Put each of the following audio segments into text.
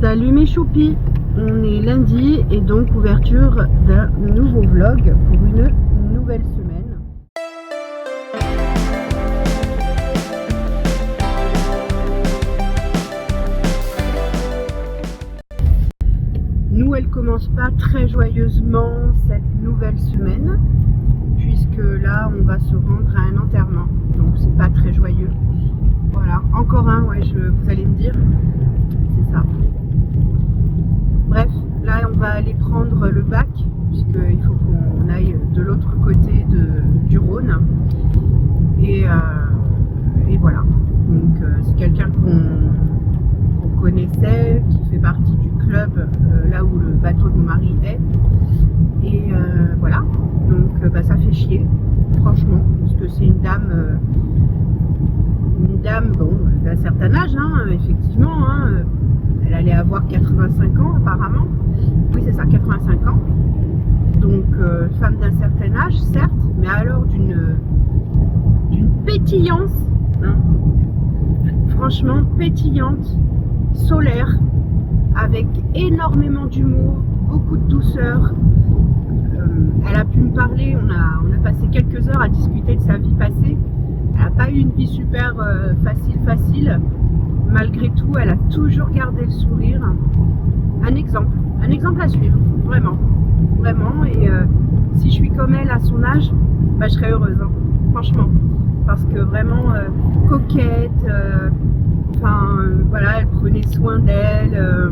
Salut mes choupis, on est lundi et donc ouverture d'un nouveau vlog pour une nouvelle semaine. Nous, elle commence pas très joyeusement cette nouvelle semaine puisque là on va se rendre à un enterrement, donc c'est pas très joyeux. Voilà, encore un, ouais, vous allez me dire, c'est ça. Bref, là on va aller prendre le bac, puisqu'il faut qu'on aille de l'autre côté du Rhône. Et voilà. Donc c'est quelqu'un qu'on connaissait, qui fait partie du club, là où le bateau de mon mari est. Et voilà. Donc ça fait chier, franchement, parce que c'est une dame bon, d'un certain âge, hein, effectivement. Hein, elle allait avoir 85 ans apparemment. Oui, c'est ça, 85 ans. Donc, femme d'un certain âge, certes, mais alors d'une pétillance, hein, franchement pétillante, solaire, avec énormément d'humour, beaucoup de douceur. Elle a pu me parler, on a passé quelques heures à discuter de sa vie passée. Elle n'a pas eu une vie super facile. Malgré tout, elle a toujours gardé le sourire. Un exemple à suivre, vraiment. Et si je suis comme elle à son âge, je serais heureuse, hein, franchement. Parce que vraiment coquette, voilà, elle prenait soin d'elle,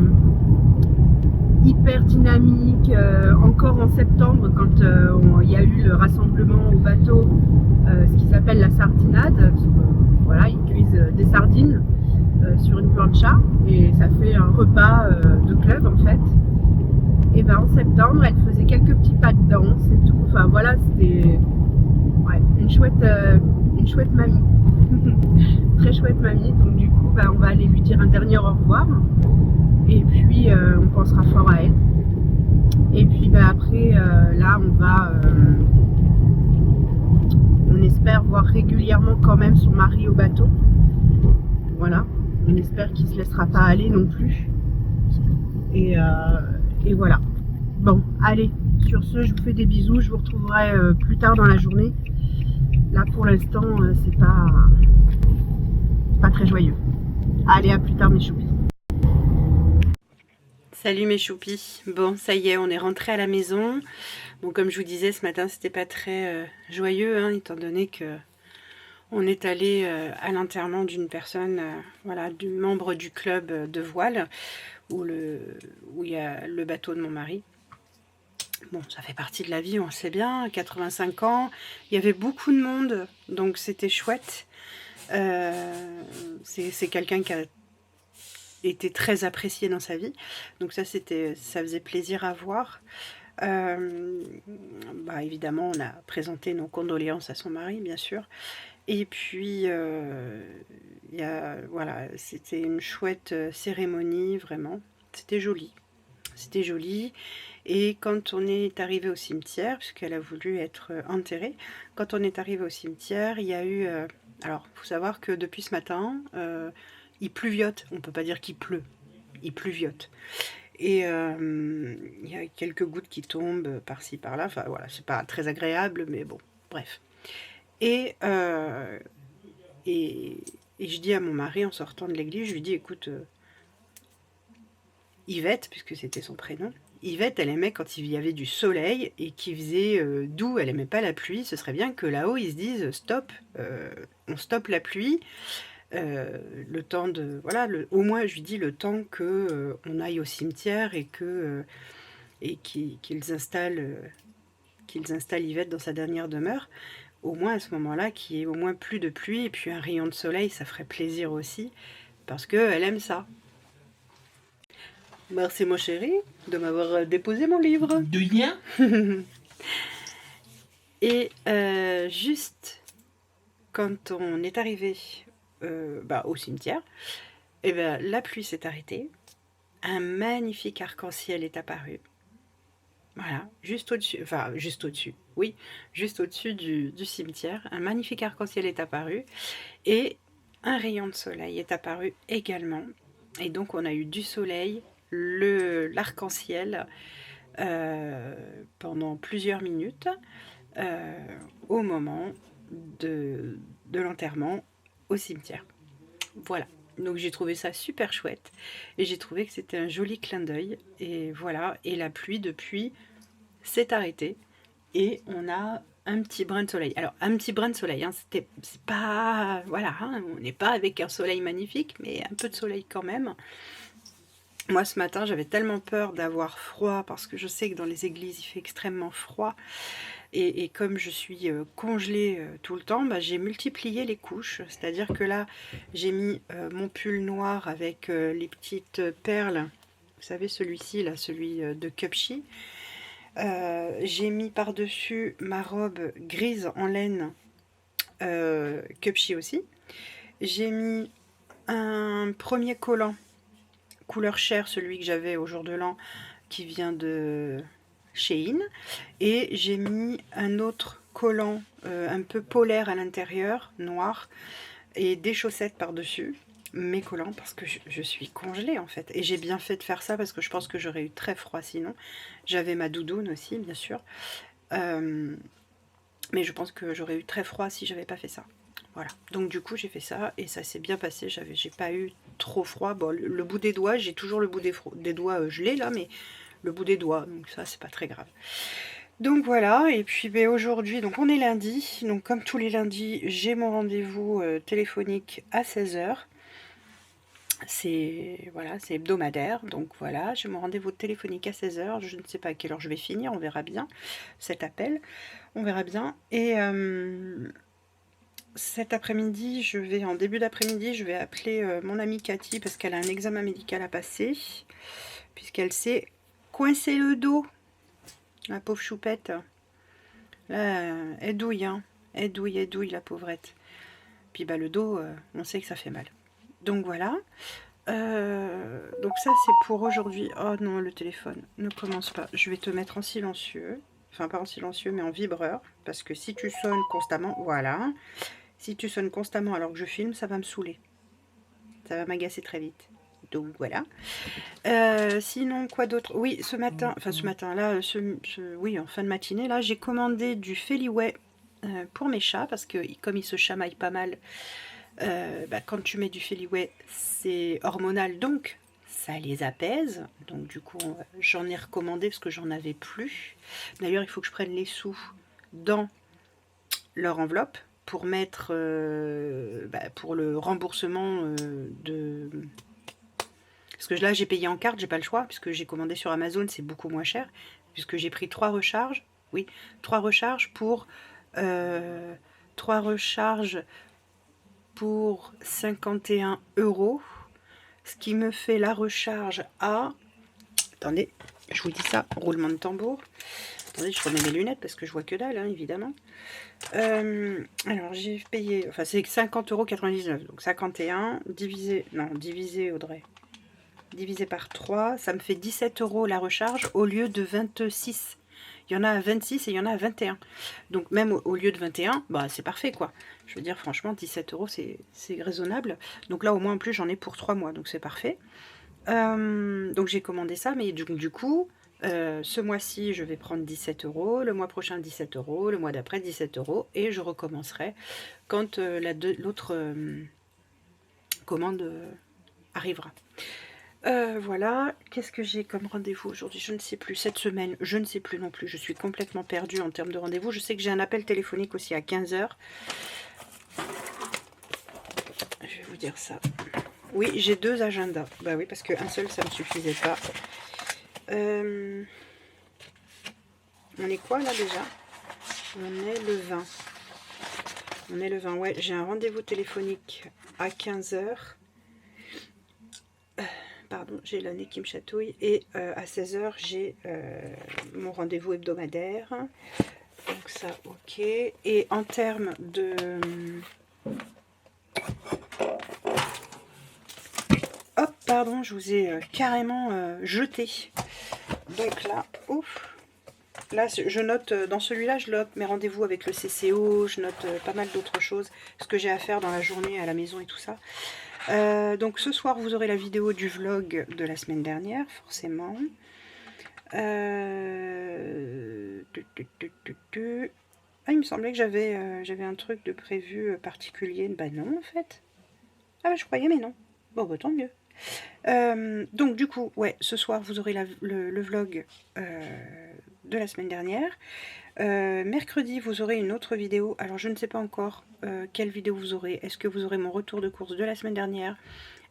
hyper dynamique. Encore en septembre, quand il y a eu le rassemblement au bateau, ce qu'ils appellent la sardinade, voilà, ils cuisent des sardines sur une plancha et ça fait un repas de club en fait. Et en septembre, elle faisait quelques petits pas de danse et tout. Enfin voilà, c'était une chouette mamie. Très chouette mamie. Donc du coup, on va aller lui dire un dernier au revoir. Et puis on pensera fort à elle. Et puis après, là, on espère voir régulièrement quand même son mari au bateau. Voilà. On espère qu'il ne se laissera pas aller non plus. Et voilà. Bon, allez, sur ce, je vous fais des bisous. Je vous retrouverai plus tard dans la journée. Là, pour l'instant, c'est pas très joyeux. Allez, à plus tard, mes choupis. Salut mes choupis. Bon, ça y est, on est rentré à la maison. Bon, comme je vous disais, ce matin, c'était pas très joyeux, hein, étant donné que on est allé à l'enterrement d'une personne, voilà, du membre du club de voile, où il y a le bateau de mon mari. Bon, ça fait partie de la vie, on le sait bien, 85 ans, il y avait beaucoup de monde, donc c'était chouette. C'est quelqu'un qui a été très apprécié dans sa vie, donc ça faisait plaisir à voir. Évidemment, on a présenté nos condoléances à son mari, bien sûr. Et puis, voilà, c'était une chouette cérémonie, vraiment. C'était joli. C'était joli. Et quand on est arrivé au cimetière, puisqu'elle a voulu être enterrée, quand on est arrivé au cimetière, il y a eu... alors, il faut savoir que depuis ce matin, il pluviote. On ne peut pas dire qu'il pleut. Il pluviote. Et il y a quelques gouttes qui tombent par-ci, par-là. Enfin, voilà, c'est pas très agréable, mais bon, bref. Et je dis à mon mari en sortant de l'église, je lui dis, écoute, Yvette, puisque c'était son prénom, Yvette, elle aimait quand il y avait du soleil et qu'il faisait doux, elle aimait pas la pluie. Ce serait bien que là-haut, ils se disent, stop, on stoppe la pluie. Le temps de... Voilà, au moins, je lui dis, le temps que on aille au cimetière et qu'ils installent Yvette dans sa dernière demeure. Au moins à ce moment-là, qu'il y ait au moins plus de pluie et puis un rayon de soleil, ça ferait plaisir aussi, parce qu'elle aime ça. Merci mon chéri de m'avoir déposé mon livre. De rien. Et juste quand on est arrivé au cimetière, la pluie s'est arrêtée, un magnifique arc-en-ciel est apparu. Voilà, juste au-dessus, oui, juste au-dessus du cimetière, un magnifique arc-en-ciel est apparu et un rayon de soleil est apparu également. Et donc on a eu du soleil l'arc-en-ciel pendant plusieurs minutes au moment de l'enterrement au cimetière. Voilà, donc j'ai trouvé ça super chouette et j'ai trouvé que c'était un joli clin d'œil. Et voilà, et la pluie depuis s'est arrêtée et on a un petit brin de soleil. Alors un petit brin de soleil, hein, c'est pas, voilà, hein, on n'est pas avec un soleil magnifique, mais un peu de soleil quand même. Moi ce matin j'avais tellement peur d'avoir froid parce que je sais que dans les églises il fait extrêmement froid. Et comme je suis congelée tout le temps, bah, j'ai multiplié les couches. C'est-à-dire que là, j'ai mis mon pull noir avec les petites perles. Vous savez, celui-ci, là, celui de Cupshe. J'ai mis par-dessus ma robe grise en laine, Cupshe aussi. J'ai mis un premier collant, couleur chair, celui que j'avais au jour de l'an, qui vient de Shein. Et j'ai mis un autre collant un peu polaire à l'intérieur, noir, et des chaussettes par-dessus mes collants parce que je suis congelée en fait. Et j'ai bien fait de faire ça parce que je pense que j'aurais eu très froid sinon. J'avais ma doudoune aussi bien sûr. Mais je pense que j'aurais eu très froid si j'avais pas fait ça. Voilà, donc du coup j'ai fait ça et ça s'est bien passé. J'ai pas eu trop froid. Bon, le bout des doigts, j'ai toujours le bout des doigts gelé là, mais le bout des doigts, donc ça c'est pas très grave. Donc voilà, et puis ben, aujourd'hui, donc on est lundi, donc comme tous les lundis, j'ai mon rendez-vous téléphonique à 16 h. C'est voilà, c'est hebdomadaire, donc voilà, j'ai mon rendez-vous téléphonique à 16 h. Je ne sais pas à quelle heure je vais finir, on verra bien cet appel, on verra bien. Et cet après-midi, en début d'après-midi, je vais appeler mon amie Cathy parce qu'elle a un examen médical à passer, puisqu'elle s'est coincé le dos. La pauvre choupette. Là, elle douille, hein. Elle douille, la pauvrette. Puis bah, le dos, on sait que ça fait mal. Donc voilà. Donc ça, c'est pour aujourd'hui. Oh non, le téléphone, ne commence pas. Je vais te mettre en silencieux. Enfin, pas en silencieux, mais en vibreur. Parce que si tu sonnes constamment, voilà. Si tu sonnes constamment alors que je filme, ça va me saouler. Ça va m'agacer très vite. Donc voilà. Sinon, quoi d'autre? Oui, ce matin, là, oui, en fin de matinée, là, j'ai commandé du Feliway pour mes chats, parce que comme ils se chamaillent pas mal, bah, quand tu mets du Feliway, c'est hormonal, donc ça les apaise. Donc du coup, j'en ai recommandé parce que j'en avais plus. D'ailleurs, il faut que je prenne les sous dans leur enveloppe pour mettre, pour le remboursement de... Parce que là, j'ai payé en carte, j'ai pas le choix, puisque j'ai commandé sur Amazon, c'est beaucoup moins cher, puisque j'ai pris 3 recharges. Oui, 3 recharges pour 51 €, ce qui me fait la recharge à... Attendez, je vous dis ça, roulement de tambour. Attendez, je remets mes lunettes parce que je vois que dalle, hein, évidemment. Alors, j'ai payé... Enfin, c'est 50,99 €, donc 51, divisé, Audrey. Divisé par 3, ça me fait 17 € la recharge au lieu de 26. Il y en a à 26 et il y en a à 21. Donc même au lieu de 21, bah c'est parfait quoi. Je veux dire franchement 17 € c'est raisonnable. Donc là au moins en plus j'en ai pour 3 mois donc c'est parfait. Donc j'ai commandé ça mais du coup ce mois-ci je vais prendre 17 €, le mois prochain 17 €, le mois d'après 17 € et je recommencerai quand l'autre commande arrivera. Voilà, qu'est-ce que j'ai comme rendez-vous aujourd'hui? Je ne sais plus, cette semaine, je ne sais plus non plus, je suis complètement perdue en termes de rendez-vous. Je sais que j'ai un appel téléphonique aussi à 15 h. Je vais vous dire ça. Oui, j'ai 2 agendas. Bah oui, parce qu'un seul, ça ne me suffisait pas. On est quoi là déjà? On est le 20. On est le 20, ouais, j'ai un rendez-vous téléphonique à 15 h. Pardon, j'ai le nez qui me chatouille. Et à 16 h, j'ai mon rendez-vous hebdomadaire. Donc ça, ok. Et en termes de... Hop, pardon, je vous ai carrément jeté. Donc là, ouf. Là, je note, dans celui-là, je note mes rendez-vous avec le CCO. Je note pas mal d'autres choses. Ce que j'ai à faire dans la journée, à la maison et tout ça. Donc ce soir, vous aurez la vidéo du vlog de la semaine dernière, forcément. Ah, il me semblait que j'avais un truc de prévu particulier. Bah non, en fait. Ah, bah, je croyais, mais non. Bon, bah tant mieux. Donc du coup, ouais, ce soir, vous aurez le vlog de la semaine dernière. Mercredi, vous aurez une autre vidéo. Alors, je ne sais pas encore quelle vidéo vous aurez. Est-ce que vous aurez mon retour de course de la semaine dernière?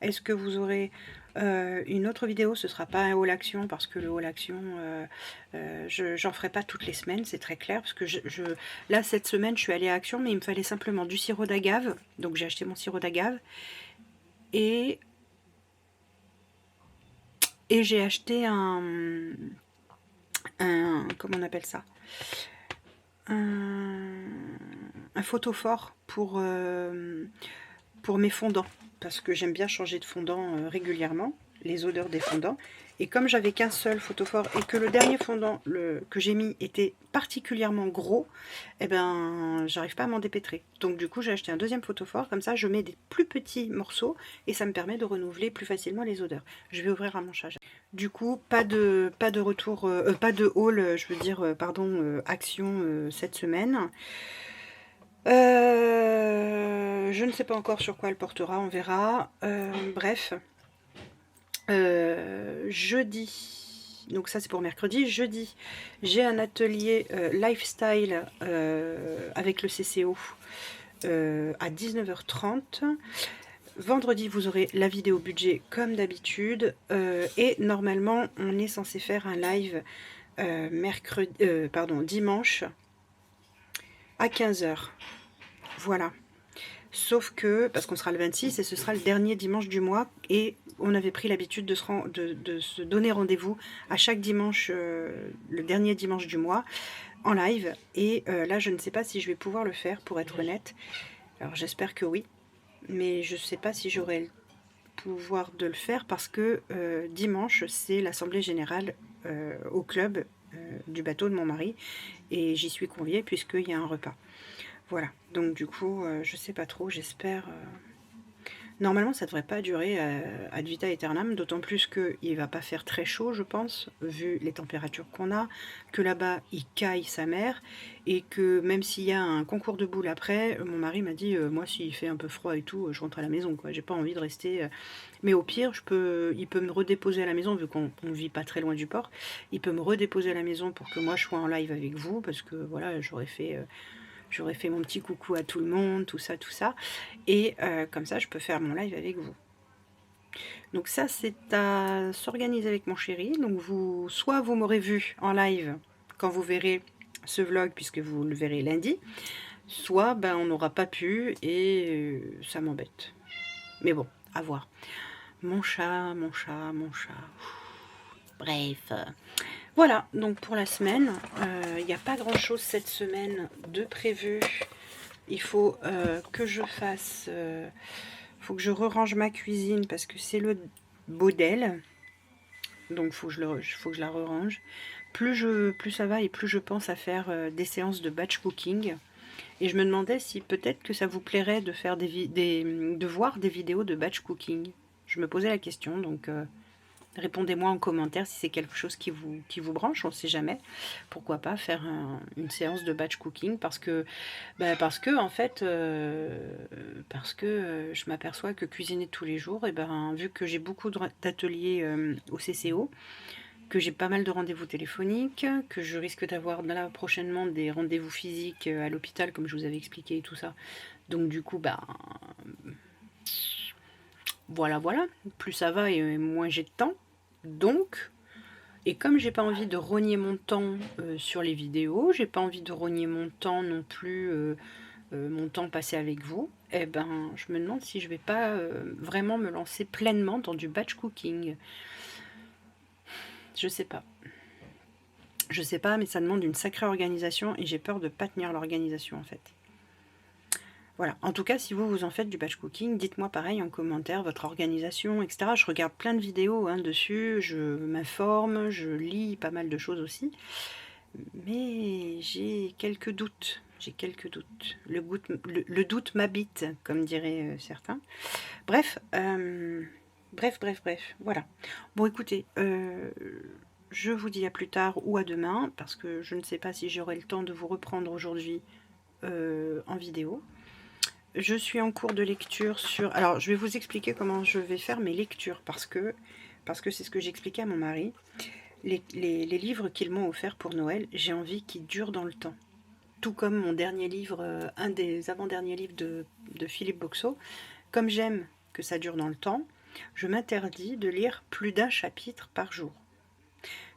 Est-ce que vous aurez une autre vidéo? Ce ne sera pas un haul action parce que le haul action, j'en ferai pas toutes les semaines, c'est très clair. Parce que là, cette semaine, je suis allée à Action, mais il me fallait simplement du sirop d'agave. Donc, j'ai acheté mon sirop d'agave. Et j'ai acheté comment on appelle ça, un photophore pour mes fondants, parce que j'aime bien changer de fondant régulièrement, les odeurs des fondants. Et comme j'avais qu'un seul photophore et que le dernier fondant que j'ai mis était particulièrement gros, et ben j'arrive pas à m'en dépêtrer. Donc du coup j'ai acheté un deuxième photophore, comme ça je mets des plus petits morceaux et ça me permet de renouveler plus facilement les odeurs. Je vais ouvrir un manchage. Du coup pas de retour, pas de haul, je veux dire, pardon, action cette semaine. Je ne sais pas encore sur quoi elle portera, on verra. Bref. Jeudi, donc ça c'est pour mercredi. Jeudi, j'ai un atelier lifestyle avec le CCO à 19h30. Vendredi, vous aurez la vidéo budget comme d'habitude. Et normalement, on est censé faire un live dimanche à 15h. Voilà. Sauf que, parce qu'on sera le 26 et ce sera le dernier dimanche du mois, et on avait pris l'habitude de se donner rendez-vous à chaque dimanche, le dernier dimanche du mois, en live. Et là, je ne sais pas si je vais pouvoir le faire, pour être honnête. Alors j'espère que oui, mais je ne sais pas si j'aurai le pouvoir de le faire, parce que dimanche, c'est l'assemblée générale au club du bateau de mon mari, et j'y suis conviée puisqu'il y a un repas. Voilà, donc du coup, je sais pas trop, j'espère. Normalement, ça devrait pas durer ad vitam aeternam, d'autant plus qu'il va pas faire très chaud, je pense, vu les températures qu'on a, que là-bas, il caille sa mère, et que même s'il y a un concours de boules après, mon mari m'a dit, moi, s'il fait un peu froid et tout, je rentre à la maison, quoi. J'ai pas envie de rester. Mais au pire, il peut me redéposer à la maison, vu qu'on vit pas très loin du port. Il peut me redéposer à la maison pour que moi, je sois en live avec vous, parce que voilà, j'aurais fait mon petit coucou à tout le monde, tout ça, et comme ça je peux faire mon live avec vous. Donc ça, c'est à s'organiser avec mon chéri. Donc soit vous m'aurez vu en live quand vous verrez ce vlog, puisque vous le verrez lundi, soit ben, on n'aura pas pu, et ça m'embête. Mais bon, à voir. Mon chat. Bref. Voilà, donc pour la semaine, il n'y a pas grand chose cette semaine de prévu. Il faut que je fasse, faut que je re-range ma cuisine parce que c'est le bordel. Donc faut que je la re-range. Plus ça va, et plus je pense à faire des séances de batch cooking. Et je me demandais si peut-être que ça vous plairait de faire de voir des vidéos de batch cooking. Je me posais la question, donc répondez-moi en commentaire si c'est quelque chose qui vous branche, on ne sait jamais. Pourquoi pas faire une séance de batch cooking, parce que en fait, je m'aperçois que cuisiner tous les jours, et ben, vu que j'ai beaucoup d'ateliers au CCO, que j'ai pas mal de rendez-vous téléphoniques, que je risque d'avoir là prochainement des rendez-vous physiques à l'hôpital, comme je vous avais expliqué et tout ça. Donc du coup, voilà, plus ça va et moins j'ai de temps. Donc, et comme j'ai pas envie de rogner mon temps sur les vidéos, j'ai pas envie de rogner mon temps non plus, mon temps passé avec vous, et ben je me demande si je vais pas vraiment me lancer pleinement dans du batch cooking. Je sais pas. Je sais pas, mais ça demande une sacrée organisation et j'ai peur de pas tenir l'organisation en fait. Voilà, en tout cas, si vous en faites du batch cooking, dites-moi pareil en commentaire, votre organisation, etc. Je regarde plein de vidéos dessus, je m'informe, je lis pas mal de choses aussi. Mais j'ai quelques doutes. j'ai quelques doutes. Le doute m'habite, comme diraient certains. Bref, bref, voilà. Bon, écoutez, je vous dis à plus tard ou à demain, parce que je ne sais pas si j'aurai le temps de vous reprendre aujourd'hui en vidéo. Je suis en cours de lecture sur... Alors, je vais vous expliquer comment je vais faire mes lectures, parce que c'est ce que j'expliquais à mon mari. Les livres qu'ils m'ont offerts pour Noël, j'ai envie qu'ils durent dans le temps. Tout comme mon dernier livre, un des avant-derniers livres de Philippe Boxeau. Comme j'aime que ça dure dans le temps, je m'interdis de lire plus d'un chapitre par jour.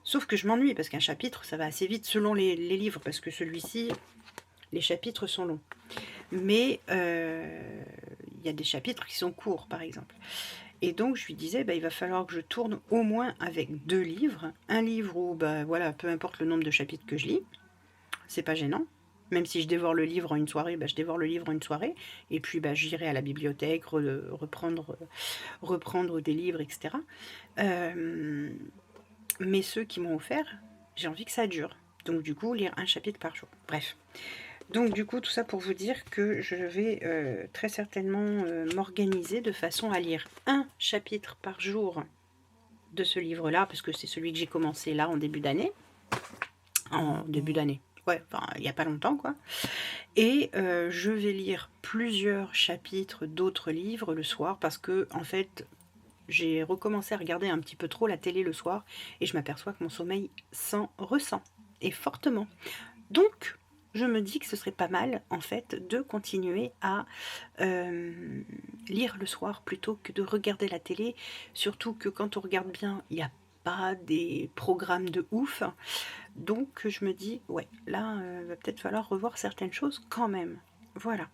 Sauf que je m'ennuie, parce qu'un chapitre, ça va assez vite selon les livres, parce que celui-ci, les chapitres sont longs. Mais il y a des chapitres qui sont courts, par exemple. Et donc, je lui disais, bah, il va falloir que je tourne au moins avec 2 livres. Un livre où, bah, voilà, peu importe le nombre de chapitres que je lis, c'est pas gênant. Même si je dévore le livre en une soirée, bah, je dévore le livre en une soirée. Et puis, bah, j'irai à la bibliothèque, reprendre des livres, etc. Mais ceux qui m'ont offert, j'ai envie que ça dure. Donc, du coup, lire un chapitre par jour. Bref. Donc du coup, tout ça pour vous dire que je vais très certainement m'organiser de façon à lire un chapitre par jour de ce livre-là, parce que c'est celui que j'ai commencé là en début d'année. Ouais, enfin, il n'y a pas longtemps, quoi. Et je vais lire plusieurs chapitres d'autres livres le soir, parce que, en fait, j'ai recommencé à regarder un petit peu trop la télé le soir, et je m'aperçois que mon sommeil s'en ressent, et fortement. Donc, je me dis que ce serait pas mal, en fait, de continuer à lire le soir plutôt que de regarder la télé. Surtout que quand on regarde bien, il n'y a pas des programmes de ouf. Donc, je me dis, ouais, là, va peut-être falloir revoir certaines choses quand même. Voilà.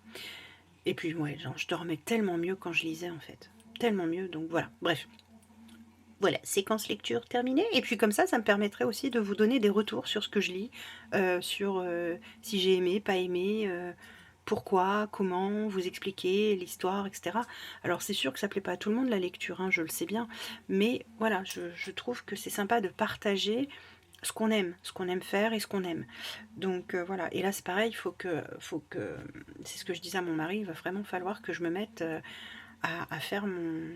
Et puis, ouais, genre, je dormais tellement mieux quand je lisais, en fait. Tellement mieux, donc voilà. Bref. Voilà, séquence lecture terminée. Et puis comme ça me permettrait aussi de vous donner des retours sur ce que je lis, sur si j'ai aimé, pas aimé, pourquoi, comment, vous expliquer l'histoire, etc. Alors c'est sûr que ça plaît pas à tout le monde la lecture, hein, je le sais bien. Mais voilà, je trouve que c'est sympa de partager ce qu'on aime faire et ce qu'on aime. Donc voilà, et là c'est pareil, il faut que c'est ce que je disais à mon mari, il va vraiment falloir que je me mette à faire mon...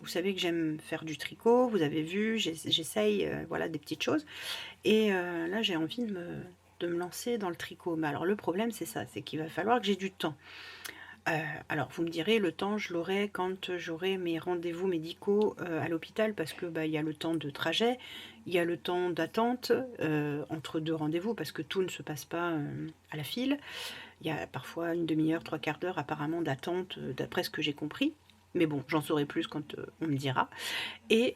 Vous savez que j'aime faire du tricot, vous avez vu, j'essaye voilà, des petites choses. Et là, j'ai envie de me lancer dans le tricot. Mais alors, le problème, c'est ça, c'est qu'il va falloir que j'ai du temps. Alors, vous me direz, le temps, je l'aurai quand j'aurai mes rendez-vous médicaux à l'hôpital, parce que bah, y a le temps de trajet, il y a le temps d'attente entre 2 rendez-vous, parce que tout ne se passe pas à la file. Il y a parfois une demi-heure, 3/4 d'heure apparemment d'attente, d'après ce que j'ai compris. Mais bon, j'en saurai plus quand on me dira. Et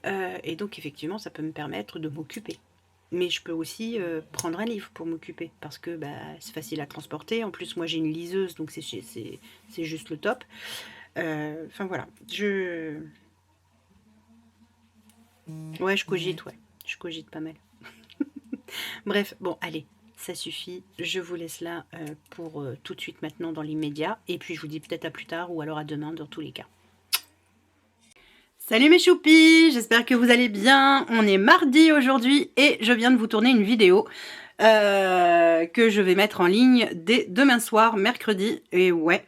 donc, effectivement, ça peut me permettre de m'occuper. Mais je peux aussi prendre un livre pour m'occuper, parce que bah, c'est facile à transporter. En plus, moi, j'ai une liseuse, donc c'est juste le top. Enfin, voilà. Ouais, je cogite, ouais. Je cogite pas mal. Bref, bon, allez. Ça suffit, je vous laisse là pour tout de suite maintenant dans l'immédiat. Et puis, je vous dis peut-être à plus tard ou alors à demain dans tous les cas. Salut mes choupis, j'espère que vous allez bien. On est mardi aujourd'hui et je viens de vous tourner une vidéo que je vais mettre en ligne dès demain soir, mercredi. Et ouais,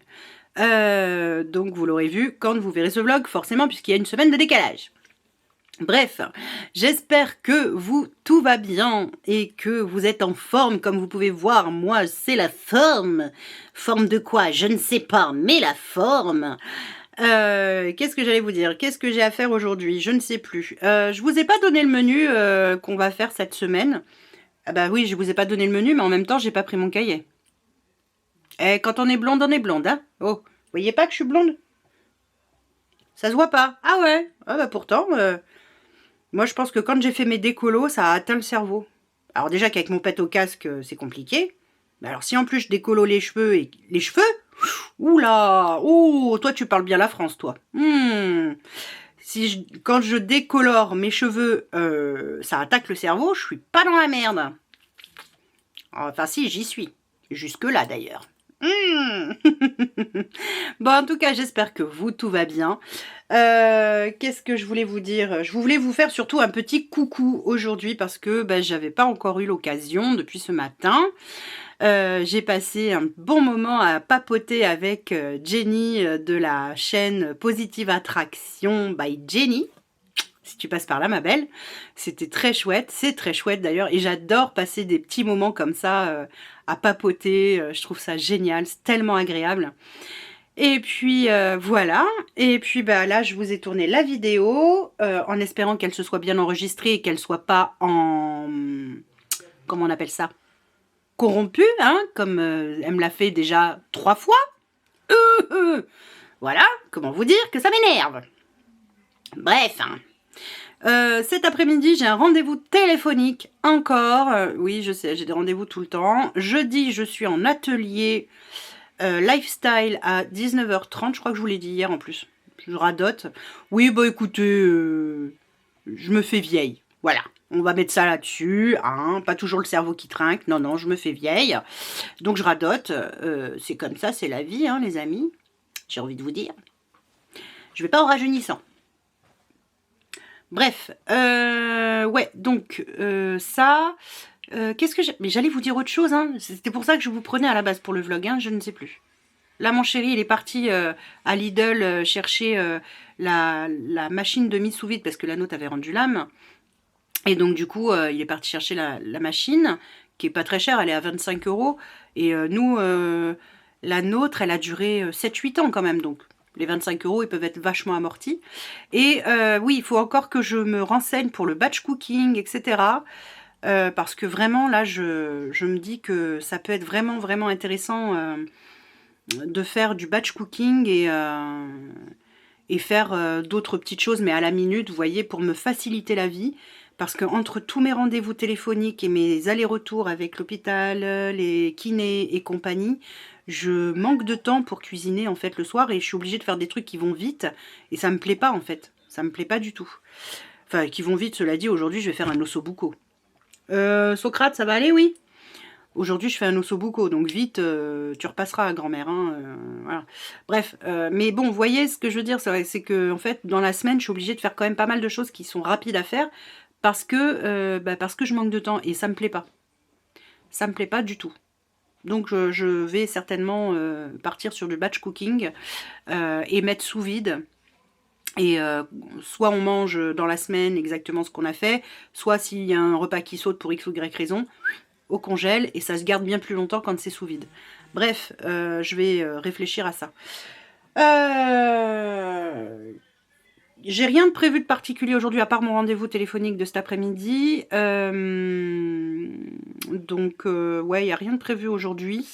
donc vous l'aurez vu quand vous verrez ce vlog, forcément, puisqu'il y a une semaine de décalage. Bref, j'espère que tout va bien et que vous êtes en forme. Comme vous pouvez voir, moi, c'est la forme. Forme de quoi? Je ne sais pas, mais la forme. Qu'est-ce que j'allais vous dire? Qu'est-ce que j'ai à faire aujourd'hui? Je ne sais plus. Je vous ai pas donné le menu qu'on va faire cette semaine. Ah bah oui, je vous ai pas donné le menu, mais en même temps, j'ai pas pris mon cahier. Eh, quand on est blonde, hein? Oh, vous voyez pas que je suis blonde? Ça se voit pas? Ah ouais? Ah bah pourtant, moi je pense que quand j'ai fait mes décolos, ça a atteint le cerveau. Alors déjà qu'avec mon pet au casque, c'est compliqué. Mais alors si en plus je décolo les cheveux et... Les cheveux? Oula! Oh, toi tu parles bien la France, toi. Quand je décolore mes cheveux, ça attaque le cerveau, je suis pas dans la merde. Enfin si, j'y suis. Jusque là d'ailleurs. Bon, en tout cas, j'espère que tout va bien. Qu'est-ce que je voulais vous dire? Je voulais vous faire surtout un petit coucou aujourd'hui parce que j'avais pas encore eu l'occasion depuis ce matin. J'ai passé un bon moment à papoter avec Jenny de la chaîne Positive Attraction by Jenny. Si tu passes par là, ma belle, c'était très chouette, c'est très chouette d'ailleurs, et j'adore passer des petits moments comme ça à papoter, je trouve ça génial, c'est tellement agréable. Et puis voilà, et puis bah, là je vous ai tourné la vidéo en espérant qu'elle se soit bien enregistrée et qu'elle soit pas en... comment on appelle ça? Corrompue, hein, comme elle me l'a fait déjà 3 fois. Voilà, comment vous dire que ça m'énerve. Bref, cet après-midi, j'ai un rendez-vous téléphonique encore. Oui, je sais, j'ai des rendez-vous tout le temps. Jeudi, je suis en atelier lifestyle à 19h30. Je crois que je vous l'ai dit hier en plus. Je radote. Oui, bah écoutez, je me fais vieille. Voilà, on va mettre ça là-dessus. Hein, pas toujours le cerveau qui trinque. Non, non, je me fais vieille. Donc je radote. C'est comme ça, c'est la vie, hein, les amis. J'ai envie de vous dire. Je vais pas en rajeunissant. Bref, ouais, donc ça, qu'est-ce que mais j'allais vous dire autre chose, hein. C'était pour ça que je vous prenais à la base pour le vlog, hein, je ne sais plus. Là, mon chéri, il est parti à Lidl chercher la machine de mise sous vide parce que la nôtre avait rendu l'âme. Et donc, du coup, il est parti chercher la machine, qui est pas très chère, elle est à 25 €. Et nous, la nôtre, elle a duré 7-8 ans quand même, donc. Les 25 €, ils peuvent être vachement amortis. Et oui, il faut encore que je me renseigne pour le batch cooking, etc. Parce que vraiment, là, je me dis que ça peut être vraiment, vraiment intéressant de faire du batch cooking et faire d'autres petites choses, mais à la minute, vous voyez, pour me faciliter la vie. Parce que entre tous mes rendez-vous téléphoniques et mes allers-retours avec l'hôpital, les kinés et compagnie, je manque de temps pour cuisiner en fait le soir et je suis obligée de faire des trucs qui vont vite et ça me plaît pas en fait, ça me plaît pas du tout. Enfin, qui vont vite, cela dit, aujourd'hui je vais faire un ossobuco. Socrate, ça va aller, oui? Aujourd'hui je fais un ossobuco, donc vite, tu repasseras à grand-mère, hein, voilà. Bref, mais bon, vous voyez ce que je veux dire, c'est que en fait, dans la semaine, je suis obligée de faire quand même pas mal de choses qui sont rapides à faire parce que je manque de temps et ça me plaît pas. Ça me plaît pas du tout. Donc je vais certainement partir sur du batch cooking et mettre sous vide. Et soit on mange dans la semaine exactement ce qu'on a fait, soit s'il y a un repas qui saute pour X ou Y raison, au congèle, et ça se garde bien plus longtemps quand c'est sous vide. Bref, je vais réfléchir à ça. J'ai rien de prévu de particulier aujourd'hui à part mon rendez-vous téléphonique de cet après-midi. Donc, ouais, il n'y a rien de prévu aujourd'hui.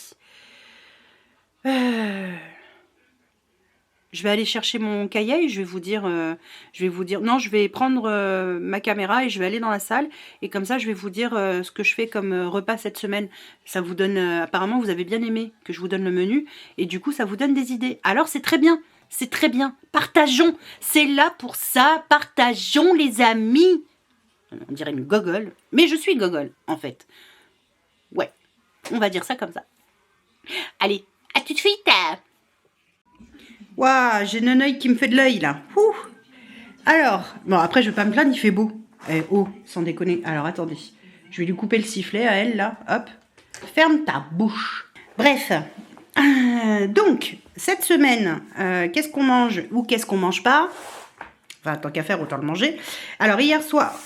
Je vais aller chercher mon cahier et je vais vous dire, non, je vais prendre ma caméra et je vais aller dans la salle. Et comme ça, je vais vous dire ce que je fais comme repas cette semaine. Ça vous donne, apparemment, vous avez bien aimé que je vous donne le menu. Et du coup, ça vous donne des idées. Alors, c'est très bien. C'est très bien. Partageons. C'est là pour ça. Partageons, les amis. On dirait une gogole. Mais je suis gogole, en fait. Ouais. On va dire ça comme ça. Allez, à tout de suite. Waouh, j'ai un œil qui me fait de l'œil, là. Ouh. Alors, bon, après, je vais pas me plaindre, il fait beau. Oh, sans déconner. Alors, attendez. Je vais lui couper le sifflet à elle, là. Hop. Ferme ta bouche. Bref. Donc, cette semaine, qu'est-ce qu'on mange ou qu'est-ce qu'on mange pas? Enfin, tant qu'à faire, autant le manger. Alors, hier soir,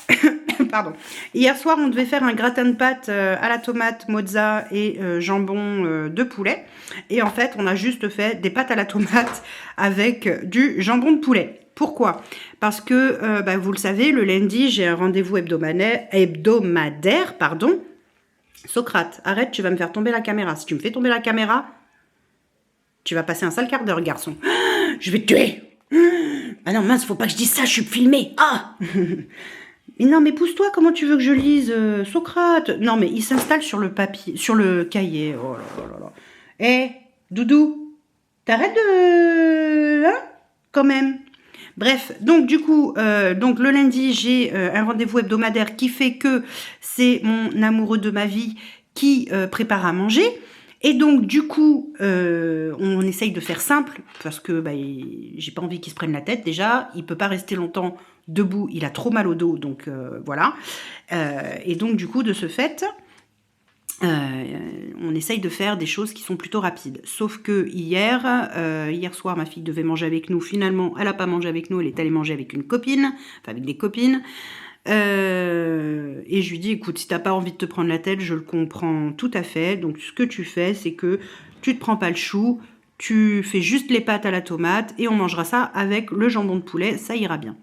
pardon. Hier soir, on devait faire un gratin de pâtes à la tomate, mozza et jambon de poulet. Et en fait, on a juste fait des pâtes à la tomate avec du jambon de poulet. Pourquoi? Parce que, vous le savez, le lundi, j'ai un rendez-vous hebdomadaire, pardon. Socrate, arrête, tu vas me faire tomber la caméra. Si tu me fais tomber la caméra, tu vas passer un sale quart d'heure, garçon. Je vais te tuer. Ah non, mince, faut pas que je dise ça, je suis filmée. Ah. Mais non, mais pousse-toi, comment tu veux que je lise, Socrate? Non, mais il s'installe sur le papier, sur le cahier. Oh là là là là. Eh, Doudou, t'arrêtes de... Hein? Quand même. Bref, donc du coup, donc le lundi, j'ai un rendez-vous hebdomadaire qui fait que c'est mon amoureux de ma vie qui prépare à manger. Et donc, du coup, on essaye de faire simple, parce que j'ai pas envie qu'il se prenne la tête, déjà. Il peut pas rester longtemps debout, il a trop mal au dos, donc voilà. Et donc, du coup, de ce fait, On essaye de faire des choses qui sont plutôt rapides. Sauf que hier soir, ma fille devait manger avec nous. Finalement, elle n'a pas mangé avec nous. Elle est allée manger avec une copine, enfin avec des copines. Et je lui dis, écoute, si t'as pas envie de te prendre la tête, je le comprends tout à fait. Donc, ce que tu fais, c'est que tu te prends pas le chou, tu fais juste les pâtes à la tomate et on mangera ça avec le jambon de poulet. Ça ira bien.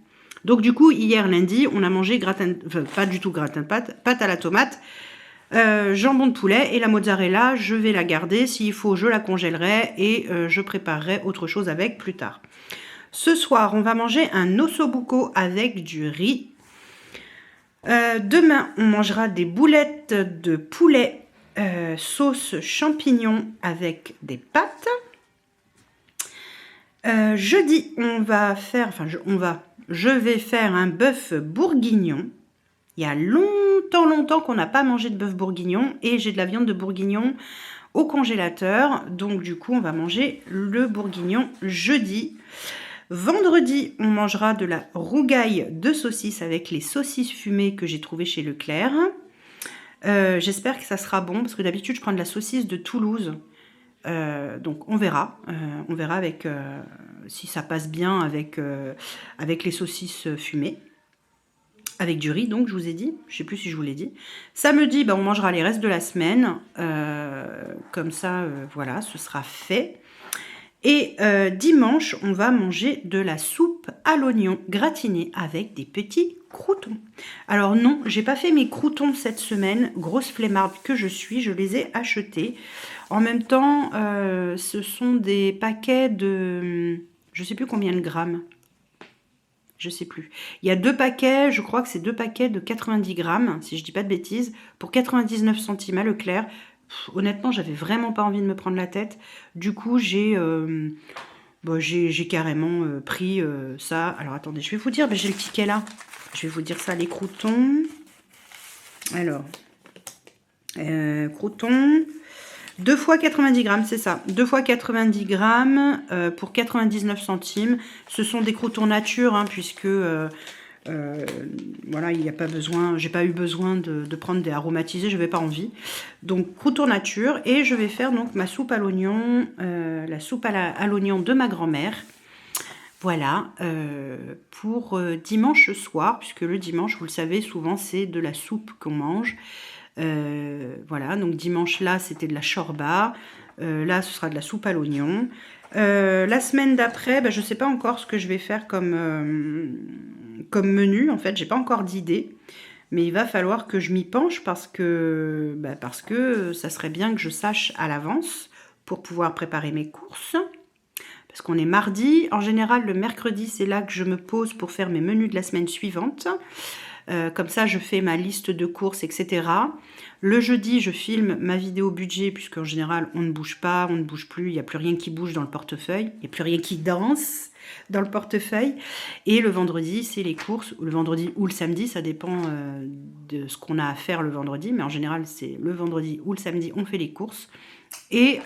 Donc, du coup, hier lundi, on a mangé pas du tout gratin de pâte à la tomate. Jambon de poulet et la mozzarella, je vais la garder. S'il faut, je la congèlerai et je préparerai autre chose avec plus tard. Ce soir, on va manger un ossobuco avec du riz. Demain, on mangera des boulettes de poulet sauce champignon avec des pâtes. Jeudi, je vais faire un bœuf bourguignon. Il y a longtemps qu'on n'a pas mangé de bœuf bourguignon et j'ai de la viande de bourguignon au congélateur. Donc du coup, on va manger le bourguignon jeudi. Vendredi, on mangera de la rougaille de saucisse avec les saucisses fumées que j'ai trouvées chez Leclerc. J'espère que ça sera bon parce que d'habitude, je prends de la saucisse de Toulouse. Donc on verra avec si ça passe bien avec les saucisses fumées. Avec du riz, donc, je vous ai dit. Je ne sais plus si je vous l'ai dit. Samedi, on mangera les restes de la semaine. Comme ça, voilà, ce sera fait. Et dimanche, on va manger de la soupe à l'oignon gratinée avec des petits croûtons. Alors non, j'ai pas fait mes croûtons cette semaine. Grosse flemmarde que je suis, je les ai achetés. En même temps, ce sont des paquets de... Je ne sais plus combien de grammes. Je sais plus. Il y a 2 paquets, je crois que c'est 2 paquets de 90 grammes, si je dis pas de bêtises, pour 99 centimes à Leclerc. Honnêtement, j'avais vraiment pas envie de me prendre la tête. Du coup, j'ai carrément pris ça. Alors, attendez, je vais vous dire, j'ai le ticket là. Je vais vous dire ça, les croûtons. Alors, croûtons... 2 fois 90 grammes, c'est ça. 2 fois 90 grammes pour 99 centimes. Ce sont des croûtons nature, hein, puisque voilà, il n'y a pas besoin, j'ai pas eu besoin de prendre des aromatisés, je n'avais pas envie. Donc croûtons nature et je vais faire donc ma soupe à l'oignon, la soupe à l'oignon de ma grand-mère. Voilà, pour dimanche soir, puisque le dimanche, vous le savez, souvent c'est de la soupe qu'on mange. Voilà, donc dimanche là c'était de la shorba, là ce sera de la soupe à l'oignon. La semaine d'après, je ne sais pas encore ce que je vais faire comme menu, en fait j'ai pas encore d'idée, mais il va falloir que je m'y penche parce que ça serait bien que je sache à l'avance pour pouvoir préparer mes courses. Parce qu'on est mardi, en général le mercredi c'est là que je me pose pour faire mes menus de la semaine suivante. Comme ça, je fais ma liste de courses, etc. Le jeudi, je filme ma vidéo budget, puisqu'en général, on ne bouge pas, on ne bouge plus, il n'y a plus rien qui bouge dans le portefeuille, il n'y a plus rien qui danse dans le portefeuille. Et le vendredi, c'est les courses, ou le vendredi ou le samedi, ça dépend de ce qu'on a à faire le vendredi, mais en général, c'est le vendredi ou le samedi, on fait les courses. Et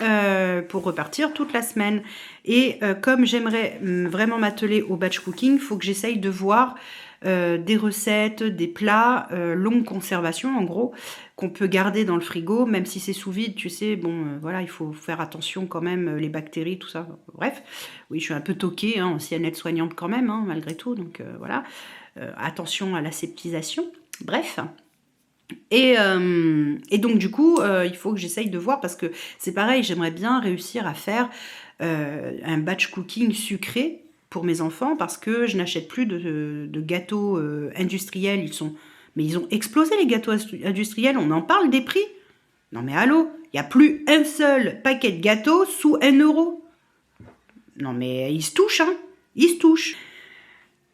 pour repartir toute la semaine. Et comme j'aimerais vraiment m'atteler au batch cooking, il faut que j'essaye de voir des recettes, des plats longue conservation en gros, qu'on peut garder dans le frigo, même si c'est sous vide, tu sais, voilà, il faut faire attention quand même, les bactéries, tout ça, bref. Oui, je suis un peu toquée, hein, ancienne aide-soignante quand même, hein, malgré tout, donc voilà. Attention à l'aseptisation, bref. Et donc du coup, il faut que j'essaye de voir, parce que c'est pareil, j'aimerais bien réussir à faire un batch cooking sucré, pour mes enfants, parce que je n'achète plus de gâteaux industriels. Ils ont explosé les gâteaux industriels, on en parle des prix. Non mais allô, il n'y a plus un seul paquet de gâteaux sous 1 €. Non mais ils se touchent, hein, ils se touchent.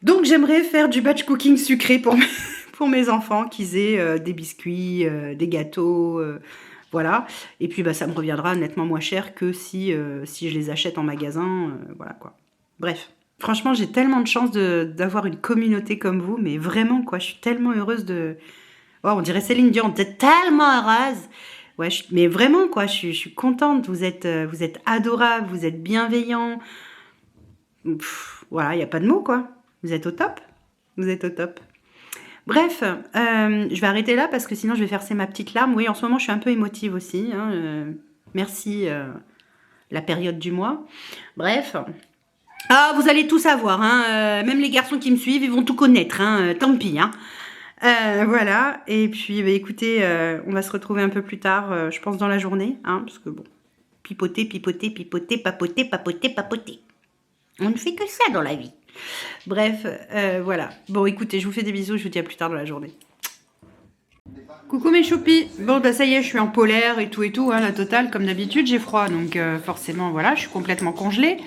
Donc j'aimerais faire du batch cooking sucré pour mes enfants, qu'ils aient des biscuits, des gâteaux, voilà. Et puis ça me reviendra nettement moins cher que si je les achète en magasin, voilà quoi. Bref. Franchement, j'ai tellement de chance d'avoir une communauté comme vous, mais vraiment, quoi, je suis tellement heureuse de... Oh, on dirait Céline Dion, t'es tellement heureuse. Ouais, mais vraiment, quoi, je suis contente, vous êtes adorables, vous êtes bienveillants. Voilà, il n'y a pas de mots, quoi. Vous êtes au top. Vous êtes au top. Bref, je vais arrêter là parce que sinon je vais verser ma petite larme. Oui, en ce moment je suis un peu émotive aussi. Hein, merci la période du mois. Bref. Ah, vous allez tout savoir. Hein, même les garçons qui me suivent, ils vont tout connaître. Hein, tant pis. Hein. Voilà. Et puis, bah, écoutez, on va se retrouver un peu plus tard, je pense dans la journée. Hein, parce que bon, pipoter, pipoter, pipoter, papoter, papoter, papoter. On ne fait que ça dans la vie. Bref, voilà. Bon, écoutez, je vous fais des bisous. Je vous dis à plus tard dans la journée. Coucou mes choupis. Bon, bah ça y est, je suis en polaire et tout, hein, la totale. Comme d'habitude, j'ai froid. Donc, forcément, voilà, je suis complètement congelée.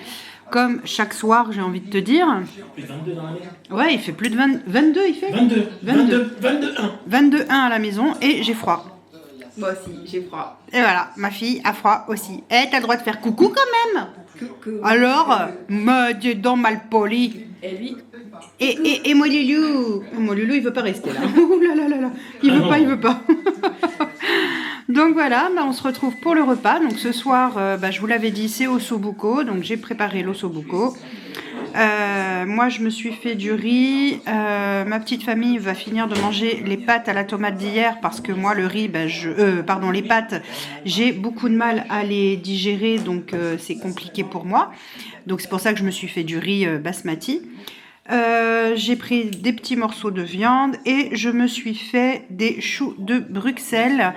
Comme chaque soir, j'ai envie de te dire. Il fait 22 dans la maison. Ouais, il fait plus de 22, il fait 22, 22,1 à la maison et j'ai froid. Moi aussi, j'ai froid. Et voilà, ma fille a froid aussi. Eh, t'as le droit de faire coucou quand même. Coucou. Alors, dis donc mal poli. Et lui, Et mon loulou. Mon loulou, il veut pas rester là. Ouh là là là là. Il veut pas. Donc voilà, bah, on se retrouve pour le repas. Donc ce soir, bah, je vous l'avais dit, c'est ossobuco. Donc j'ai préparé l'ossobuco. Moi, je me suis fait du riz. Ma petite famille va finir de manger les pâtes à la tomate d'hier parce que moi, le riz, bah, les pâtes, j'ai beaucoup de mal à les digérer, donc c'est compliqué pour moi. Donc c'est pour ça que je me suis fait du riz basmati. J'ai pris des petits morceaux de viande et je me suis fait des choux de Bruxelles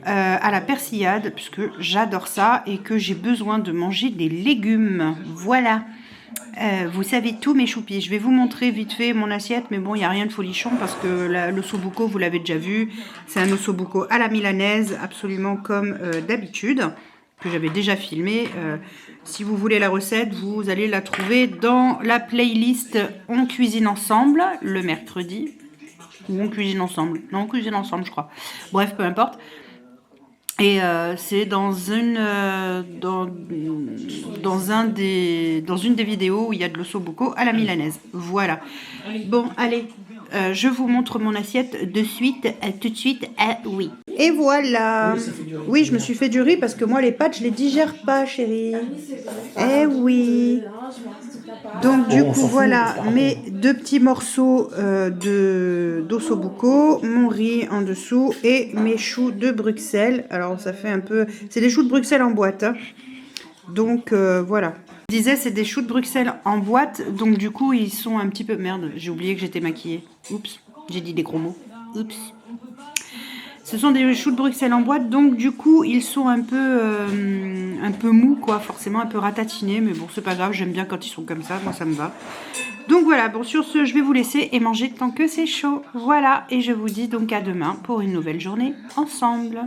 à la persillade puisque j'adore ça et que j'ai besoin de manger des légumes. Voilà. Vous savez tout mes choupis. Je vais vous montrer vite fait mon assiette, mais bon, il n'y a rien de folichon parce que l'ossobuco, vous l'avez déjà vu, c'est un ossobuco à la milanaise, absolument comme d'habitude, que j'avais déjà filmé. Si vous voulez la recette, vous allez la trouver dans la playlist On cuisine ensemble, le mercredi. Ou On cuisine ensemble. Non, On cuisine ensemble, je crois. Bref, peu importe. Et c'est dans une des vidéos où il y a de l'ossobuco à la milanaise. Voilà. Bon, allez, je vous montre mon assiette de suite, tout de suite. Oui. Et voilà. Oui, je me suis fait du riz parce que moi, les pâtes, je les digère pas, chérie. Eh oui. Donc du coup voilà mes deux petits morceaux d'ossobuco, mon riz en dessous et mes choux de Bruxelles. Alors ça fait un peu, c'est des choux de Bruxelles en boîte. Hein. Donc voilà. Je disais c'est des choux de Bruxelles en boîte, donc du coup ils sont un petit peu merde. J'ai oublié que j'étais maquillée. Oups, j'ai dit des gros mots. Oups. Ce sont des choux de Bruxelles en boîte, donc du coup ils sont un peu mous quoi, forcément un peu ratatinés, mais bon c'est pas grave, j'aime bien quand ils sont comme ça, moi ça me va. Donc voilà, bon sur ce je vais vous laisser et manger tant que c'est chaud. Voilà, et je vous dis donc à demain pour une nouvelle journée ensemble.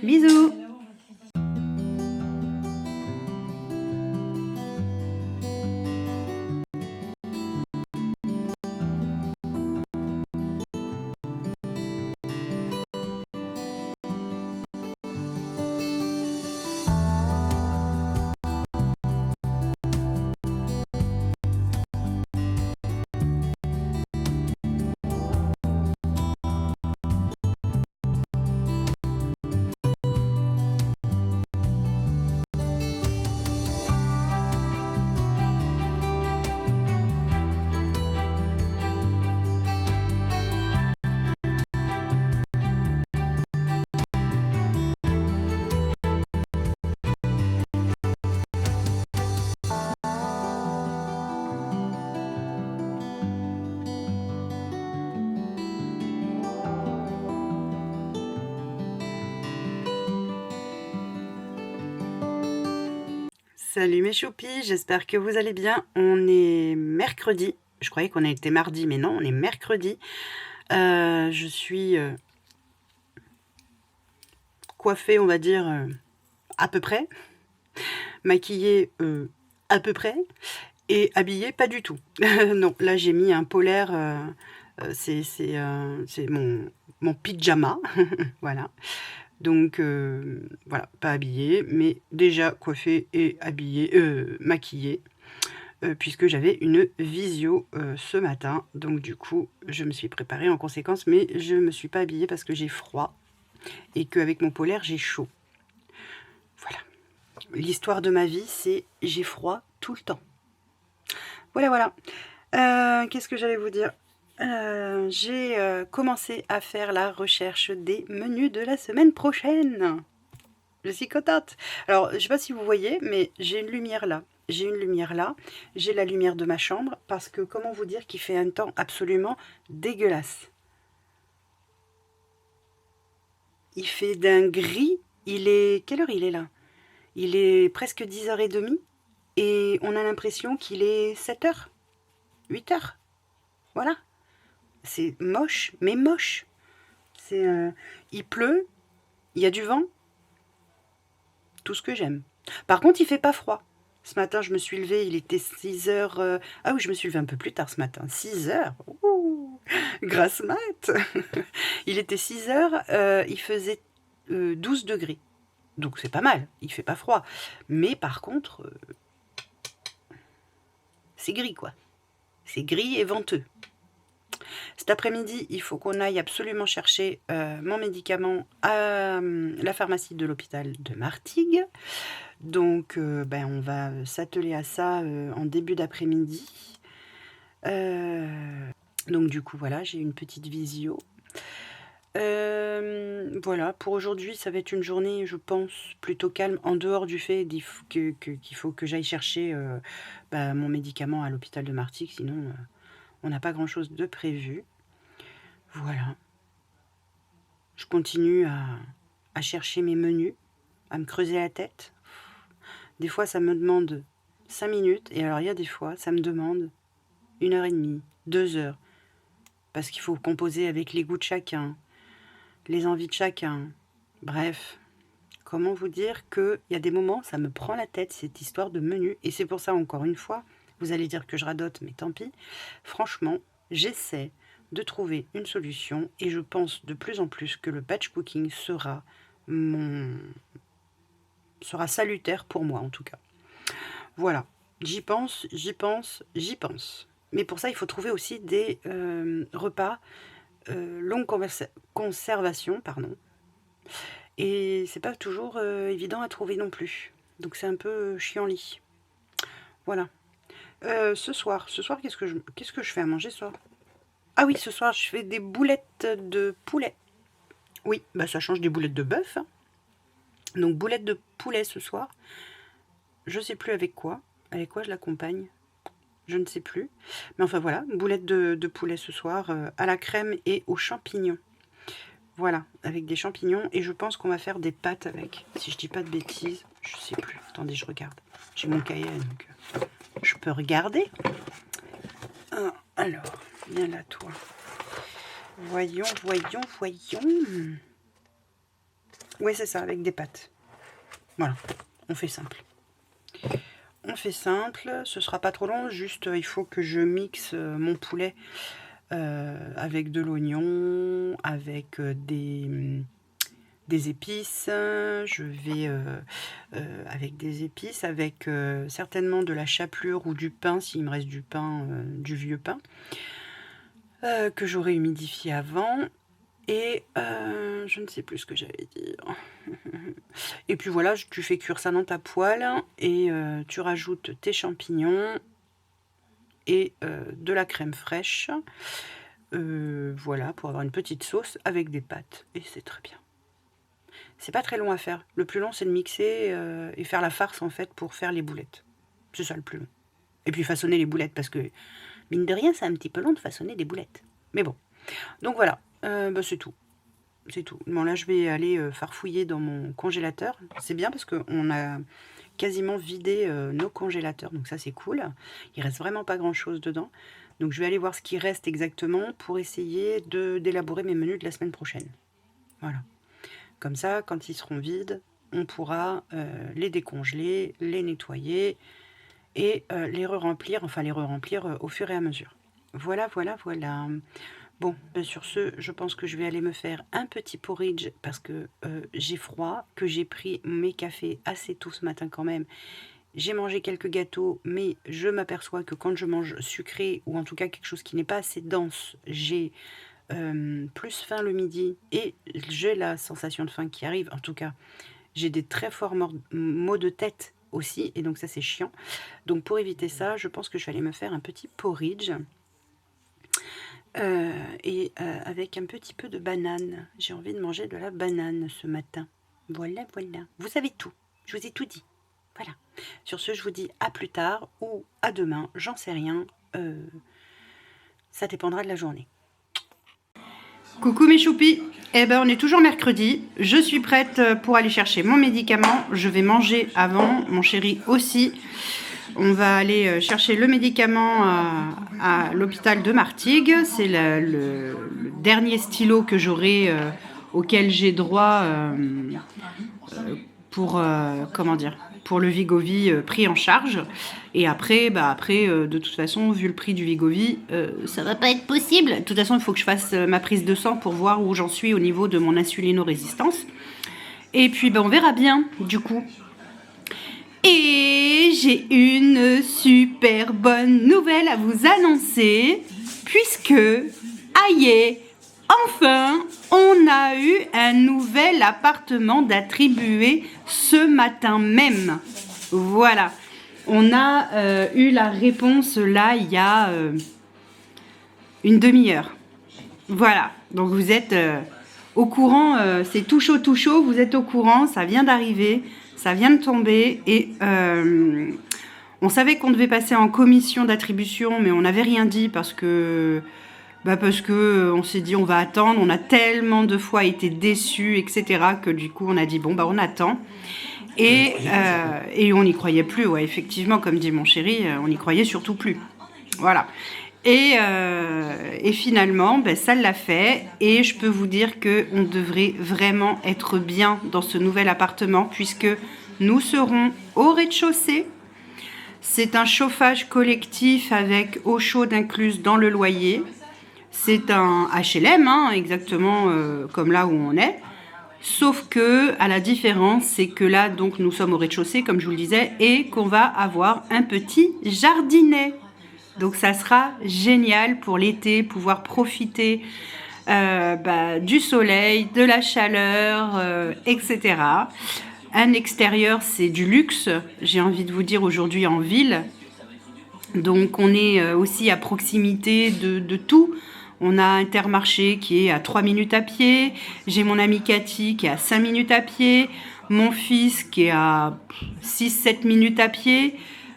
Bisous. Salut mes choupis, j'espère que vous allez bien. On est mercredi. Je croyais qu'on était mardi, mais non, on est mercredi. Je suis coiffée, on va dire, à peu près. Maquillée à peu près. Et habillée pas du tout. Non, là j'ai mis un polaire. C'est mon pyjama. Voilà. Donc voilà, pas habillée, mais déjà coiffée et habillée, maquillée, puisque j'avais une visio ce matin. Donc du coup, je me suis préparée en conséquence, mais je ne me suis pas habillée parce que j'ai froid et qu'avec mon polaire, j'ai chaud. Voilà. L'histoire de ma vie, c'est j'ai froid tout le temps. Voilà, voilà. Qu'est-ce que j'allais vous dire ? J'ai commencé à faire la recherche des menus de la semaine prochaine. Je suis contente. Alors, je sais pas si vous voyez, mais j'ai une lumière là. J'ai une lumière là. J'ai la lumière de ma chambre parce que, comment vous dire qu'il fait un temps absolument dégueulasse. Il fait d'un gris. Il est... Quelle heure il est là? Il est presque 10h30 et on a l'impression qu'il est 7h, 8h. Voilà. C'est moche, mais moche. C'est, il pleut, il y a du vent, tout ce que j'aime. Par contre, il fait pas froid. Ce matin, je me suis levée, il était 6h. Ah oui, je me suis levée un peu plus tard ce matin. 6h. Ouh, grasse mat. Il était 6h, il faisait 12 degrés. Donc c'est pas mal, il fait pas froid. Mais par contre, c'est gris quoi. C'est gris et venteux. Cet après-midi, il faut qu'on aille absolument chercher mon médicament à la pharmacie de l'hôpital de Martigues. Donc, on va s'atteler à ça en début d'après-midi. Donc, du coup, voilà, j'ai une petite visio. Voilà, pour aujourd'hui, ça va être une journée, je pense, plutôt calme, en dehors du fait qu'il faut que j'aille chercher mon médicament à l'hôpital de Martigues, sinon on n'a pas grand-chose de prévu. Voilà. Je continue à chercher mes menus, à me creuser la tête. Des fois, ça me demande 5 minutes, et alors il y a des fois, ça me demande 1h30, 2 heures, parce qu'il faut composer avec les goûts de chacun, les envies de chacun. Bref, comment vous dire qu'il y a des moments, ça me prend la tête, cette histoire de menu, et c'est pour ça, encore une fois, vous allez dire que je radote, mais tant pis. Franchement, j'essaie de trouver une solution, et je pense de plus en plus que le batch cooking sera salutaire pour moi, en tout cas. Voilà, j'y pense, j'y pense, j'y pense. Mais pour ça, il faut trouver aussi des repas longue conservation, pardon. Et c'est pas toujours évident à trouver non plus. Donc c'est un peu chiant-lit. Voilà. Ce soir, qu'est-ce que je fais à manger ce soir? Ah oui, ce soir, je fais des boulettes de poulet. Oui, bah ça change des boulettes de bœuf. Hein. Donc boulettes de poulet ce soir. Je sais plus avec quoi. Avec quoi je l'accompagne? Je ne sais plus. Mais enfin voilà, boulettes de poulet ce soir à la crème et aux champignons. Voilà, avec des champignons. Et je pense qu'on va faire des pâtes avec. Si je dis pas de bêtises, je sais plus. Attendez, je regarde. J'ai mon cahier, donc je peux regarder. Alors, viens là, toi. Voyons. Oui, c'est ça, avec des pâtes. Voilà, on fait simple. Ce sera pas trop long, juste il faut que je mixe mon poulet avec de l'oignon, avec des épices. Je vais avec des épices, avec certainement de la chapelure ou du pain, s'il me reste du pain, du vieux pain, que j'aurais humidifié avant. Et je ne sais plus ce que j'allais dire. Et puis voilà, tu fais cuire ça dans ta poêle et tu rajoutes tes champignons et de la crème fraîche. Voilà, pour avoir une petite sauce avec des pâtes. Et c'est très bien. C'est pas très long à faire. Le plus long, c'est de mixer et faire la farce en fait pour faire les boulettes. C'est ça le plus long. Et puis façonner les boulettes parce que, mine de rien, c'est un petit peu long de façonner des boulettes. Mais bon. Donc voilà. C'est tout. C'est tout. Bon, là, je vais aller farfouiller dans mon congélateur. C'est bien parce qu'on a quasiment vidé nos congélateurs. Donc ça, c'est cool. Il reste vraiment pas grand-chose dedans. Donc je vais aller voir ce qui reste exactement pour essayer d'élaborer mes menus de la semaine prochaine. Voilà. Comme ça, quand ils seront vides, on pourra les décongeler, les nettoyer et les re-remplir au fur et à mesure. Voilà. Bon, sur ce, je pense que je vais aller me faire un petit porridge parce que j'ai froid, que j'ai pris mes cafés assez tôt ce matin quand même. J'ai mangé quelques gâteaux, mais je m'aperçois que quand je mange sucré, ou en tout cas quelque chose qui n'est pas assez dense, j'ai plus faim le midi et j'ai la sensation de faim qui arrive. En tout cas, j'ai des très forts maux de tête aussi, et donc ça c'est chiant. Donc pour éviter ça, je pense que je vais aller me faire un petit porridge. avec un petit peu de banane. J'ai envie de manger de la banane ce matin. Voilà, voilà. Vous savez tout. Je vous ai tout dit. Voilà. Sur ce, je vous dis à plus tard ou à demain. J'en sais rien. Ça dépendra de la journée. Coucou mes choupis. Eh ben, on est toujours mercredi. Je suis prête pour aller chercher mon médicament. Je vais manger avant. Mon chéri aussi. On va aller chercher le médicament à l'hôpital de Martigues. C'est le dernier stylo que j'aurai, auquel j'ai droit pour le Vigovi pris en charge. Et après, de toute façon, vu le prix du Vigovi, ça va pas être possible. De toute façon, il faut que je fasse ma prise de sang pour voir où j'en suis au niveau de mon insulinorésistance. Et puis, on verra bien, du coup. Et j'ai une super bonne nouvelle à vous annoncer, puisque, aïe, enfin, on a eu un nouvel appartement d'attribuer ce matin même. Voilà, on a eu la réponse là, il y a une demi-heure. Voilà, donc vous êtes au courant, c'est tout chaud, vous êtes au courant, ça vient d'arriver. Ça vient de tomber et on savait qu'on devait passer en commission d'attribution, mais on n'avait rien dit parce que on s'est dit on va attendre. On a tellement de fois été déçus, etc. que du coup on a dit on attend. Et on n'y croyait plus, ouais, effectivement, comme dit mon chéri, on n'y croyait surtout plus. Voilà. Et finalement, ça l'a fait. Et je peux vous dire qu'on devrait vraiment être bien dans ce nouvel appartement puisque nous serons au rez-de-chaussée. C'est un chauffage collectif avec eau chaude incluse dans le loyer. C'est un HLM, exactement comme là où on est. Sauf que, à la différence, c'est que là, donc, nous sommes au rez-de-chaussée, comme je vous le disais, et qu'on va avoir un petit jardinet. Donc ça sera génial pour l'été, pouvoir profiter du soleil, de la chaleur, etc. Un extérieur, c'est du luxe, j'ai envie de vous dire aujourd'hui en ville. Donc on est aussi à proximité de tout. On a Intermarché qui est à 3 minutes à pied. J'ai mon amie Cathy qui est à 5 minutes à pied. Mon fils qui est à 6-7 minutes à pied.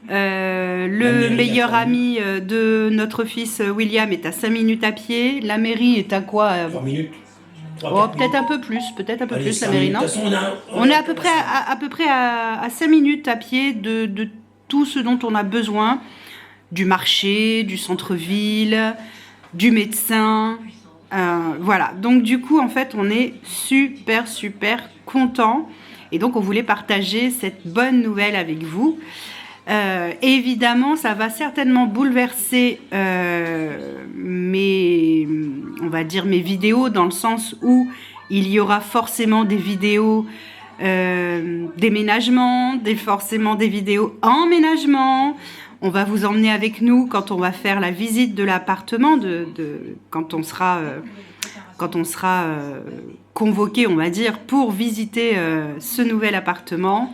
Le meilleur ami de notre fils William est à 5 minutes à pied. La mairie est à quoi 3 minutes. Peut-être un peu plus, la mairie, non? On est à peu près à 5 minutes à pied de tout ce dont on a besoin. Du marché, du centre-ville, du médecin. Voilà, donc du coup, en fait, on est super contents. Et donc, on voulait partager cette bonne nouvelle avec vous. Évidemment, ça va certainement bouleverser mes vidéos dans le sens où il y aura forcément des vidéos déménagement, forcément des vidéos emménagement. On va vous emmener avec nous quand on va faire la visite de l'appartement, quand on sera convoqué, on va dire, pour visiter ce nouvel appartement.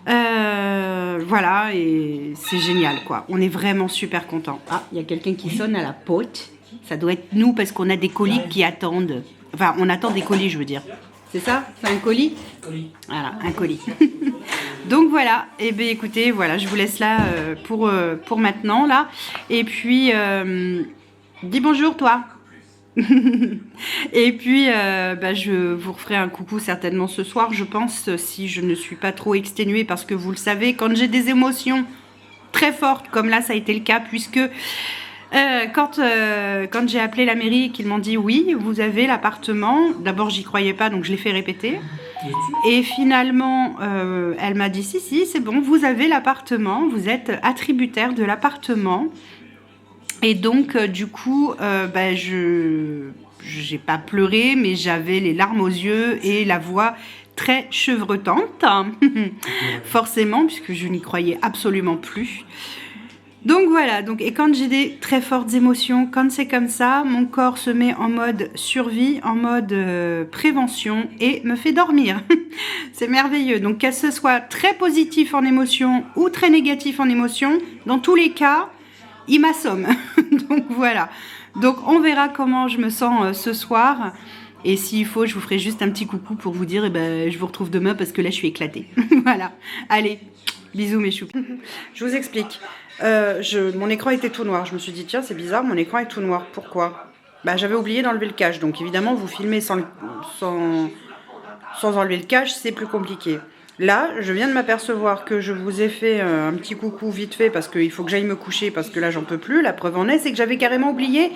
Voilà, et c'est génial, quoi. On est vraiment super contents. Ah, il y a quelqu'un qui sonne à la porte. Ça doit être nous parce qu'on a des colis qui attendent. Enfin, on attend des colis, je veux dire. C'est ça? C'est un colis? Voilà, un colis. Donc voilà, et bien écoutez, voilà, je vous laisse là pour maintenant, là. Et puis, dis bonjour, toi. Et puis je vous referai un coucou certainement ce soir, je pense, si je ne suis pas trop exténuée, parce que vous le savez, quand j'ai des émotions très fortes, comme là ça a été le cas, puisque quand j'ai appelé la mairie et qu'ils m'ont dit oui, vous avez l'appartement, d'abord j'y croyais pas, donc je l'ai fait répéter, et finalement elle m'a dit si c'est bon, vous avez l'appartement, vous êtes attributaire de l'appartement. Et donc, du coup, j'ai pas pleuré, mais j'avais les larmes aux yeux et la voix très chevrotante, forcément, puisque je n'y croyais absolument plus. Donc voilà, et quand j'ai des très fortes émotions, quand c'est comme ça, mon corps se met en mode survie, en mode prévention et me fait dormir. C'est merveilleux. Donc qu'elle ce soit très positif en émotion ou très négatif en émotion, dans tous les cas, il m'assomme. Donc voilà. Donc on verra comment je me sens ce soir. Et s'il faut, je vous ferai juste un petit coucou pour vous dire, je vous retrouve demain parce que là, je suis éclatée. Voilà. Allez, bisous mes choupis. Je vous explique. Mon écran était tout noir. Je me suis dit, tiens, c'est bizarre, mon écran est tout noir. Pourquoi? J'avais oublié d'enlever le cache. Donc évidemment, vous filmez sans enlever le cache, c'est plus compliqué. Là, je viens de m'apercevoir que je vous ai fait un petit coucou vite fait parce qu'il faut que j'aille me coucher parce que là, j'en peux plus. La preuve en est, c'est que j'avais carrément oublié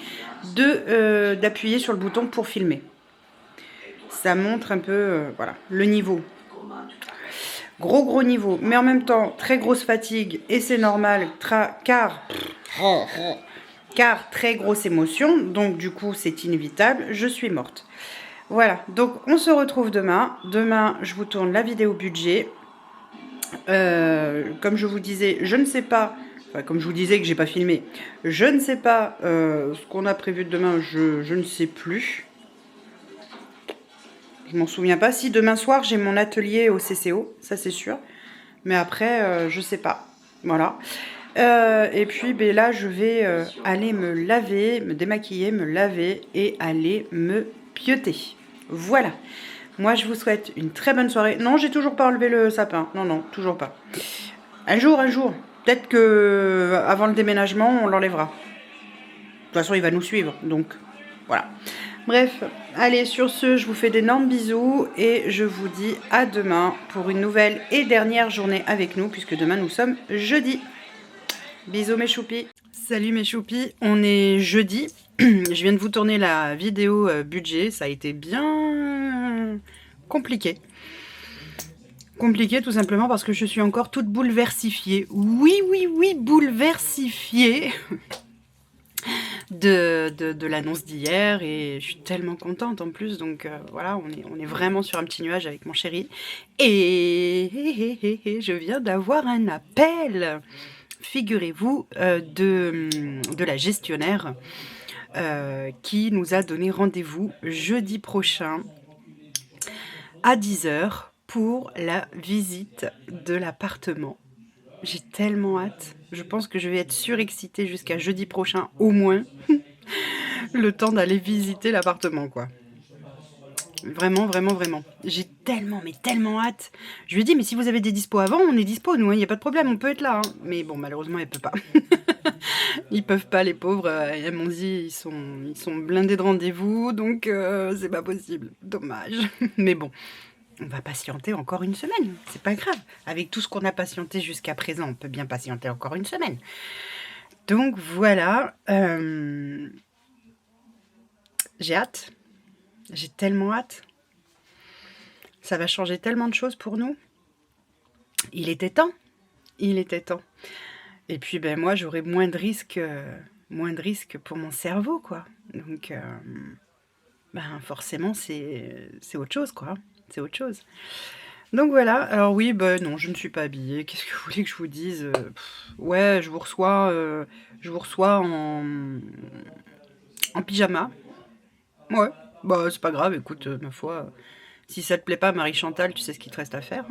d'appuyer sur le bouton pour filmer. Ça montre un peu voilà, le niveau. Gros niveau, mais en même temps, très grosse fatigue et c'est normal car très grosse émotion. Donc du coup, c'est inévitable, je suis morte. Voilà, donc on se retrouve demain. Demain, je vous tourne la vidéo budget. Comme je vous disais, je ne sais pas, enfin, comme je vous disais que j'ai pas filmé, je ne sais pas ce qu'on a prévu de demain, je ne sais plus. Je m'en souviens pas. Si demain soir, j'ai mon atelier au CCO, ça c'est sûr. Mais après, je sais pas. Voilà. Et puis là, je vais aller me laver, me démaquiller, me laver et aller me pieuter. Voilà. Moi, je vous souhaite une très bonne soirée. Non, j'ai toujours pas enlevé le sapin. Non, toujours pas. Un jour. Peut-être que avant le déménagement, on l'enlèvera. De toute façon, il va nous suivre. Donc, voilà. Bref, allez, sur ce, je vous fais d'énormes bisous et je vous dis à demain pour une nouvelle et dernière journée avec nous, puisque demain, nous sommes jeudi. Bisous mes choupis. Salut mes choupis, on est jeudi. Je viens de vous tourner la vidéo budget, ça a été bien compliqué. Compliqué tout simplement parce que je suis encore toute bouleversifiée. Oui, bouleversifiée de l'annonce d'hier et je suis tellement contente en plus. Donc voilà, on est vraiment sur un petit nuage avec mon chéri. Et je viens d'avoir un appel. Figurez-vous, de la gestionnaire qui nous a donné rendez-vous jeudi prochain à 10 h pour la visite de l'appartement. J'ai tellement hâte. Je pense que je vais être surexcitée jusqu'à jeudi prochain au moins. Le temps d'aller visiter l'appartement, quoi. Vraiment. J'ai tellement hâte. Je lui ai dit, mais si vous avez des dispos avant, on est dispo, nous, il n'y a pas de problème, on peut être là. Hein. Mais bon, malheureusement, elle peut pas. Ils peuvent pas, les pauvres. Elles m'ont dit, ils sont blindés de rendez-vous, donc c'est pas possible. Dommage. Mais bon, on va patienter encore une semaine. C'est pas grave. Avec tout ce qu'on a patienté jusqu'à présent, on peut bien patienter encore une semaine. Donc voilà. J'ai hâte. J'ai tellement hâte. Ça va changer tellement de choses pour nous. Il était temps. Et puis moi, j'aurai moins de risques pour mon cerveau, quoi. Donc, forcément, c'est autre chose, quoi. C'est autre chose. Donc voilà. Alors oui, non, je ne suis pas habillée. Qu'est-ce que vous voulez que je vous dise? Ouais, je vous reçois en pyjama. Ouais. C'est pas grave, écoute, ma foi, si ça te plaît pas, Marie-Chantal, tu sais ce qu'il te reste à faire.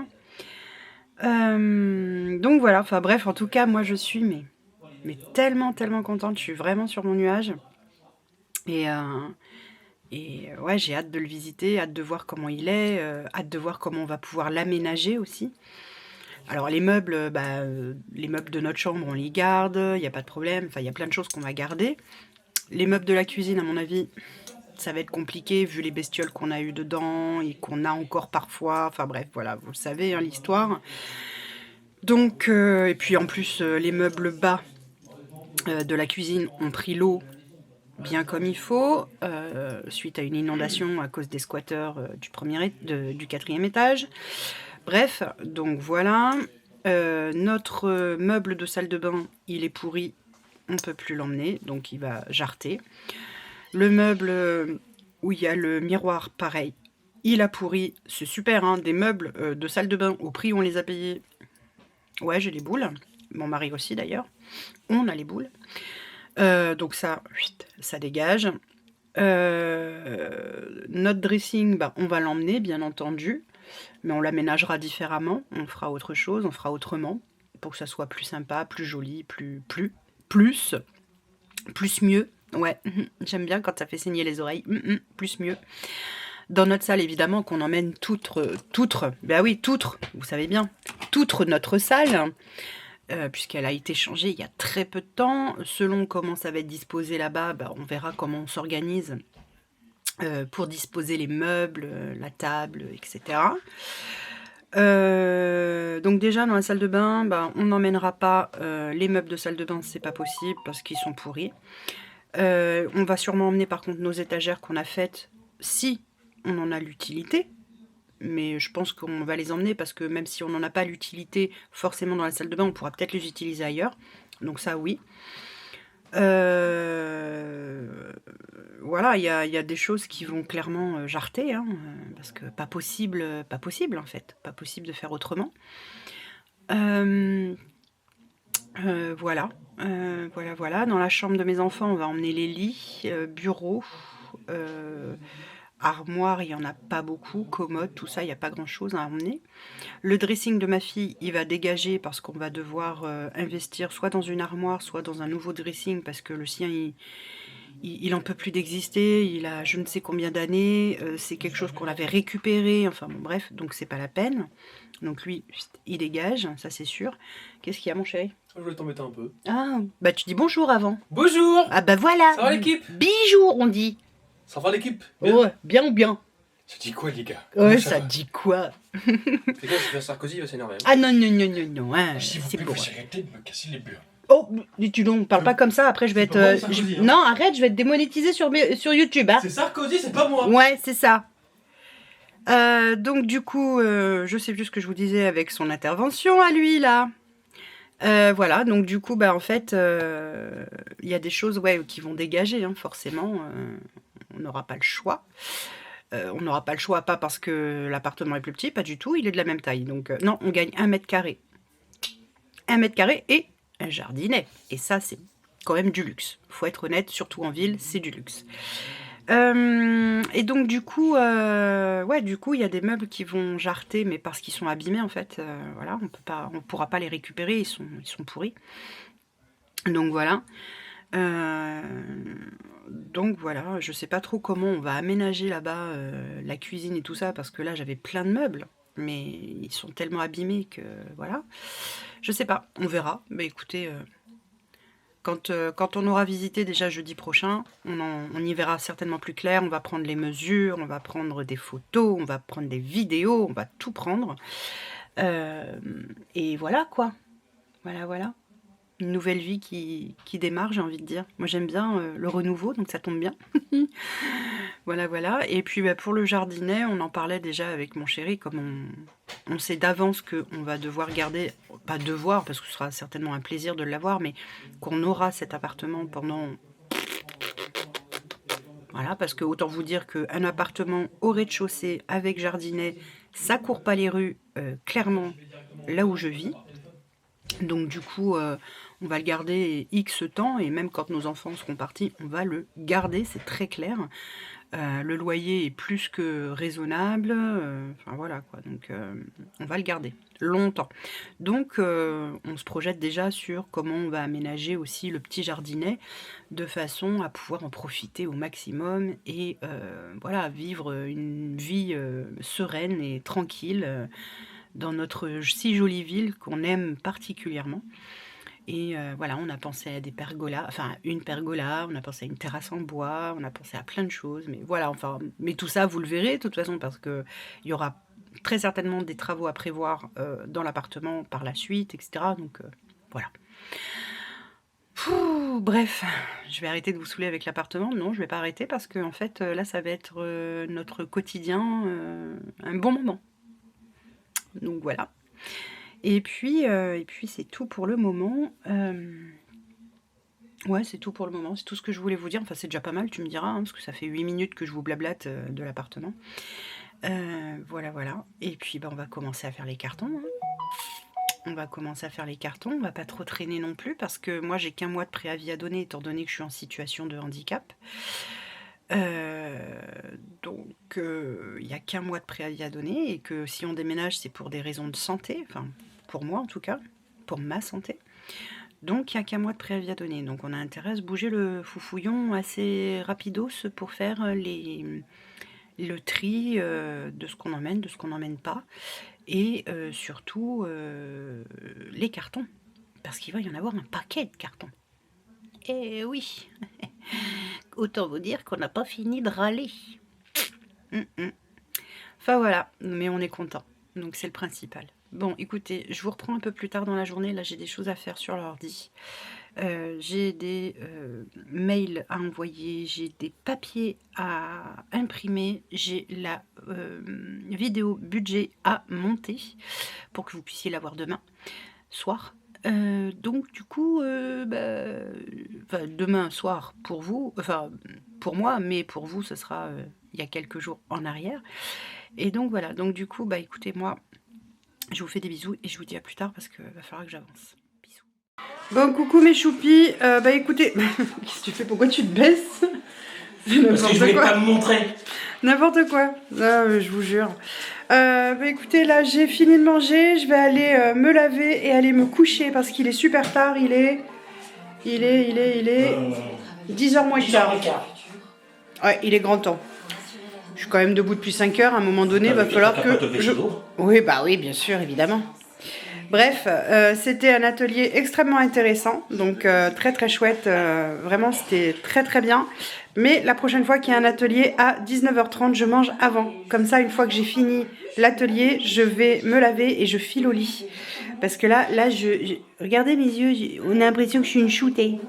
Hein. Donc voilà, enfin bref, en tout cas, moi je suis mais tellement contente, je suis vraiment sur mon nuage. Et ouais, j'ai hâte de le visiter, hâte de voir comment il est, hâte de voir comment on va pouvoir l'aménager aussi. Alors les meubles de notre chambre, on les garde, il n'y a pas de problème, enfin il y a plein de choses qu'on va garder. Les meubles de la cuisine, à mon avis... ça va être compliqué vu les bestioles qu'on a eues dedans et qu'on a encore parfois. Enfin bref, voilà, vous le savez, hein, l'histoire. Donc, et puis en plus, les meubles bas de la cuisine ont pris l'eau bien comme il faut, suite à une inondation à cause des squatteurs du 4e étage. Bref, donc voilà. Notre meuble de salle de bain, il est pourri, on ne peut plus l'emmener, donc il va jarter. Le meuble où il y a le miroir, pareil, il a pourri. C'est super, hein, des meubles de salle de bain au prix où on les a payés. Ouais, j'ai les boules. Mon mari aussi, d'ailleurs. On a les boules. Donc ça dégage. Notre dressing, on va l'emmener, bien entendu. Mais on l'aménagera différemment. On fera autre chose, on fera autrement. Pour que ça soit plus sympa, plus joli, plus mieux. Ouais, j'aime bien quand ça fait saigner les oreilles. Plus mieux. Dans notre salle, évidemment, qu'on emmène toutre, ben oui, toutre, vous savez bien, toutre notre salle, puisqu'elle a été changée il y a très peu de temps. Selon comment ça va être disposé là-bas, ben, on verra comment on s'organise pour disposer les meubles, la table, etc. Donc déjà, dans la salle de bain, ben, on n'emmènera pas les meubles de salle de bain, c'est pas possible, parce qu'ils sont pourris. On va sûrement emmener par contre nos étagères qu'on a faites, si on en a l'utilité, mais je pense qu'on va les emmener parce que même si on n'en a pas l'utilité forcément dans la salle de bain, on pourra peut-être les utiliser ailleurs. Donc ça, oui. Voilà, il y a des choses qui vont clairement jarter, hein, parce que pas possible en fait, pas possible de faire autrement. Voilà. Voilà. Dans la chambre de mes enfants, on va emmener les lits, bureaux, armoire, il n'y en a pas beaucoup, commode, tout ça, il n'y a pas grand-chose à emmener. Le dressing de ma fille, il va dégager parce qu'on va devoir investir soit dans une armoire, soit dans un nouveau dressing, parce que le sien, il en peut plus d'exister, il a je ne sais combien d'années, c'est quelque chose qu'on avait récupéré, enfin bon bref, donc c'est pas la peine. Donc lui, il dégage, ça c'est sûr. Qu'est-ce qu'il y a mon chéri? Je voulais t'embêter un peu. Ah, bah tu dis bonjour avant. Bonjour. Ah bah voilà. Ça va l'équipe? Bijou, on dit. Ça va l'équipe? Bien. Ouais, bien ou bien? Ça dit quoi les gars? Ouais, Comment ça va dit quoi? Fais gaffe, je vais à Sarkozy, il va s'énerver. Ah non, hein, S'il vous c'est plaît, bon. vous arrêtez de me casser les burnes. Oh, dis donc, parle pas comme ça, après je vais C'est être... pas moi, Sarkozy, hein. Non, arrête, je vais être démonétisée sur YouTube, hein. C'est Sarkozy, c'est pas moi. Ouais, c'est ça. Donc du coup, je sais plus ce que je vous disais avec son intervention à lui, là. Voilà, donc du coup, bah en fait, il y a des choses qui vont dégager, hein, forcément. On n'aura pas le choix. On n'aura pas le choix, pas parce que l'appartement est plus petit, pas du tout, il est de la même taille. Donc non, on gagne 1 mètre carré. 1 mètre carré et un jardinet. Et ça, c'est quand même du luxe. Faut être honnête, surtout en ville, c'est du luxe. Et donc du coup, il y a des meubles qui vont jarter, mais parce qu'ils sont abîmés en fait. Voilà, on pourra pas les récupérer, ils sont pourris. Donc voilà. Donc voilà, je sais pas trop comment on va aménager là-bas la cuisine et tout ça, parce que là j'avais plein de meubles, mais ils sont tellement abîmés que voilà. Je sais pas, on verra. Mais écoutez, quand on aura visité déjà jeudi prochain, on y verra certainement plus clair. On va prendre les mesures, on va prendre des photos, on va prendre des vidéos, on va tout prendre. Et voilà quoi. Voilà. Une nouvelle vie qui démarre, j'ai envie de dire. Moi j'aime bien le renouveau, donc ça tombe bien. Voilà. Et puis pour le jardinet, on en parlait déjà avec mon chéri, comme on sait d'avance qu'on va devoir garder, pas devoir, parce que ce sera certainement un plaisir de l'avoir, mais qu'on aura cet appartement pendant... Voilà, parce que autant vous dire qu'un appartement au rez-de-chaussée avec jardinet, ça court pas les rues, clairement, là où je vis. Donc du coup, on va le garder X temps, et même quand nos enfants seront partis, on va le garder, c'est très clair. Le loyer est plus que raisonnable, enfin voilà quoi, donc on va le garder longtemps. Donc on se projette déjà sur comment on va aménager aussi le petit jardinet, de façon à pouvoir en profiter au maximum, et voilà, vivre une vie sereine et tranquille, dans notre si jolie ville qu'on aime particulièrement. Et voilà, on a pensé à des pergolas, enfin une pergola, on a pensé à une terrasse en bois, on a pensé à plein de choses, mais voilà, enfin, mais tout ça vous le verrez de toute façon, parce que il y aura très certainement des travaux à prévoir dans l'appartement par la suite, etc. Donc voilà. Bref, je vais arrêter de vous saouler avec l'appartement. Non, je vais pas arrêter, parce que en fait là ça va être notre quotidien, un bon moment. Donc voilà. Et puis c'est tout pour le moment. Ouais, c'est tout pour le moment. C'est tout ce que je voulais vous dire. Enfin, c'est déjà pas mal, tu me diras, hein, parce que ça fait 8 minutes que je vous blablate de l'appartement. Voilà. Et puis, on va commencer à faire les cartons. Hein. On va commencer à faire les cartons. On va pas trop traîner non plus, parce que moi, j'ai qu'1 mois de préavis à donner, étant donné que je suis en situation de handicap. Donc, il n'y a qu'1 mois de préavis à donner, et que si on déménage, c'est pour des raisons de santé, enfin, pour moi en tout cas, pour ma santé. Donc il n'y a qu'un mois de préavis à donner. Donc on a intérêt à se bouger le foufouillon assez rapidos pour faire le tri de ce qu'on emmène, de ce qu'on n'emmène pas. Et surtout les cartons. Parce qu'il va y en avoir un paquet de cartons. Et oui, autant vous dire qu'on n'a pas fini de râler. Enfin voilà, mais on est content. Donc c'est le principal. Bon, écoutez, je vous reprends un peu plus tard dans la journée. Là, j'ai des choses à faire sur l'ordi. J'ai des mails à envoyer, j'ai des papiers à imprimer, j'ai la vidéo budget à monter pour que vous puissiez la voir demain soir. Donc du coup, demain soir pour vous, enfin pour moi, mais pour vous, ce sera il y a quelques jours en arrière. Et donc voilà, donc du coup, écoutez, moi, je vous fais des bisous et je vous dis à plus tard parce qu'il va falloir que j'avance. Bisous. Bon, coucou mes choupis. Écoutez, qu'est-ce que tu fais? Pourquoi tu te baisses? Parce que je voulais pas me montrer. N'importe quoi. Je vous jure. Écoutez, là, j'ai fini de manger. Je vais aller me laver et aller me coucher parce qu'il est super tard. Il est 10h moins quart. Ouais, il est grand temps. Je suis quand même debout depuis 5 heures. À un moment donné, il va falloir que je... Oui, oui, bien sûr, évidemment. Bref, c'était un atelier extrêmement intéressant, donc très très chouette, vraiment c'était très très bien. Mais la prochaine fois qu'il y a un atelier à 19h30, je mange avant. Comme ça, une fois que j'ai fini l'atelier, je vais me laver et je file au lit. Parce que là regardez mes yeux, on a l'impression que je suis une shootée.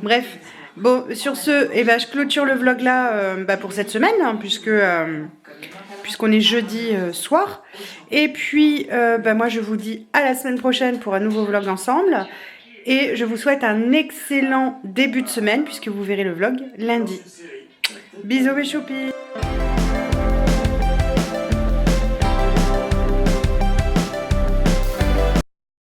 Bref, bon, sur ce, je clôture le vlog là pour cette semaine, hein, puisqu'on est jeudi soir. Et puis, moi, je vous dis à la semaine prochaine pour un nouveau vlog ensemble. Et je vous souhaite un excellent début de semaine, puisque vous verrez le vlog lundi. Bisous mes choupis.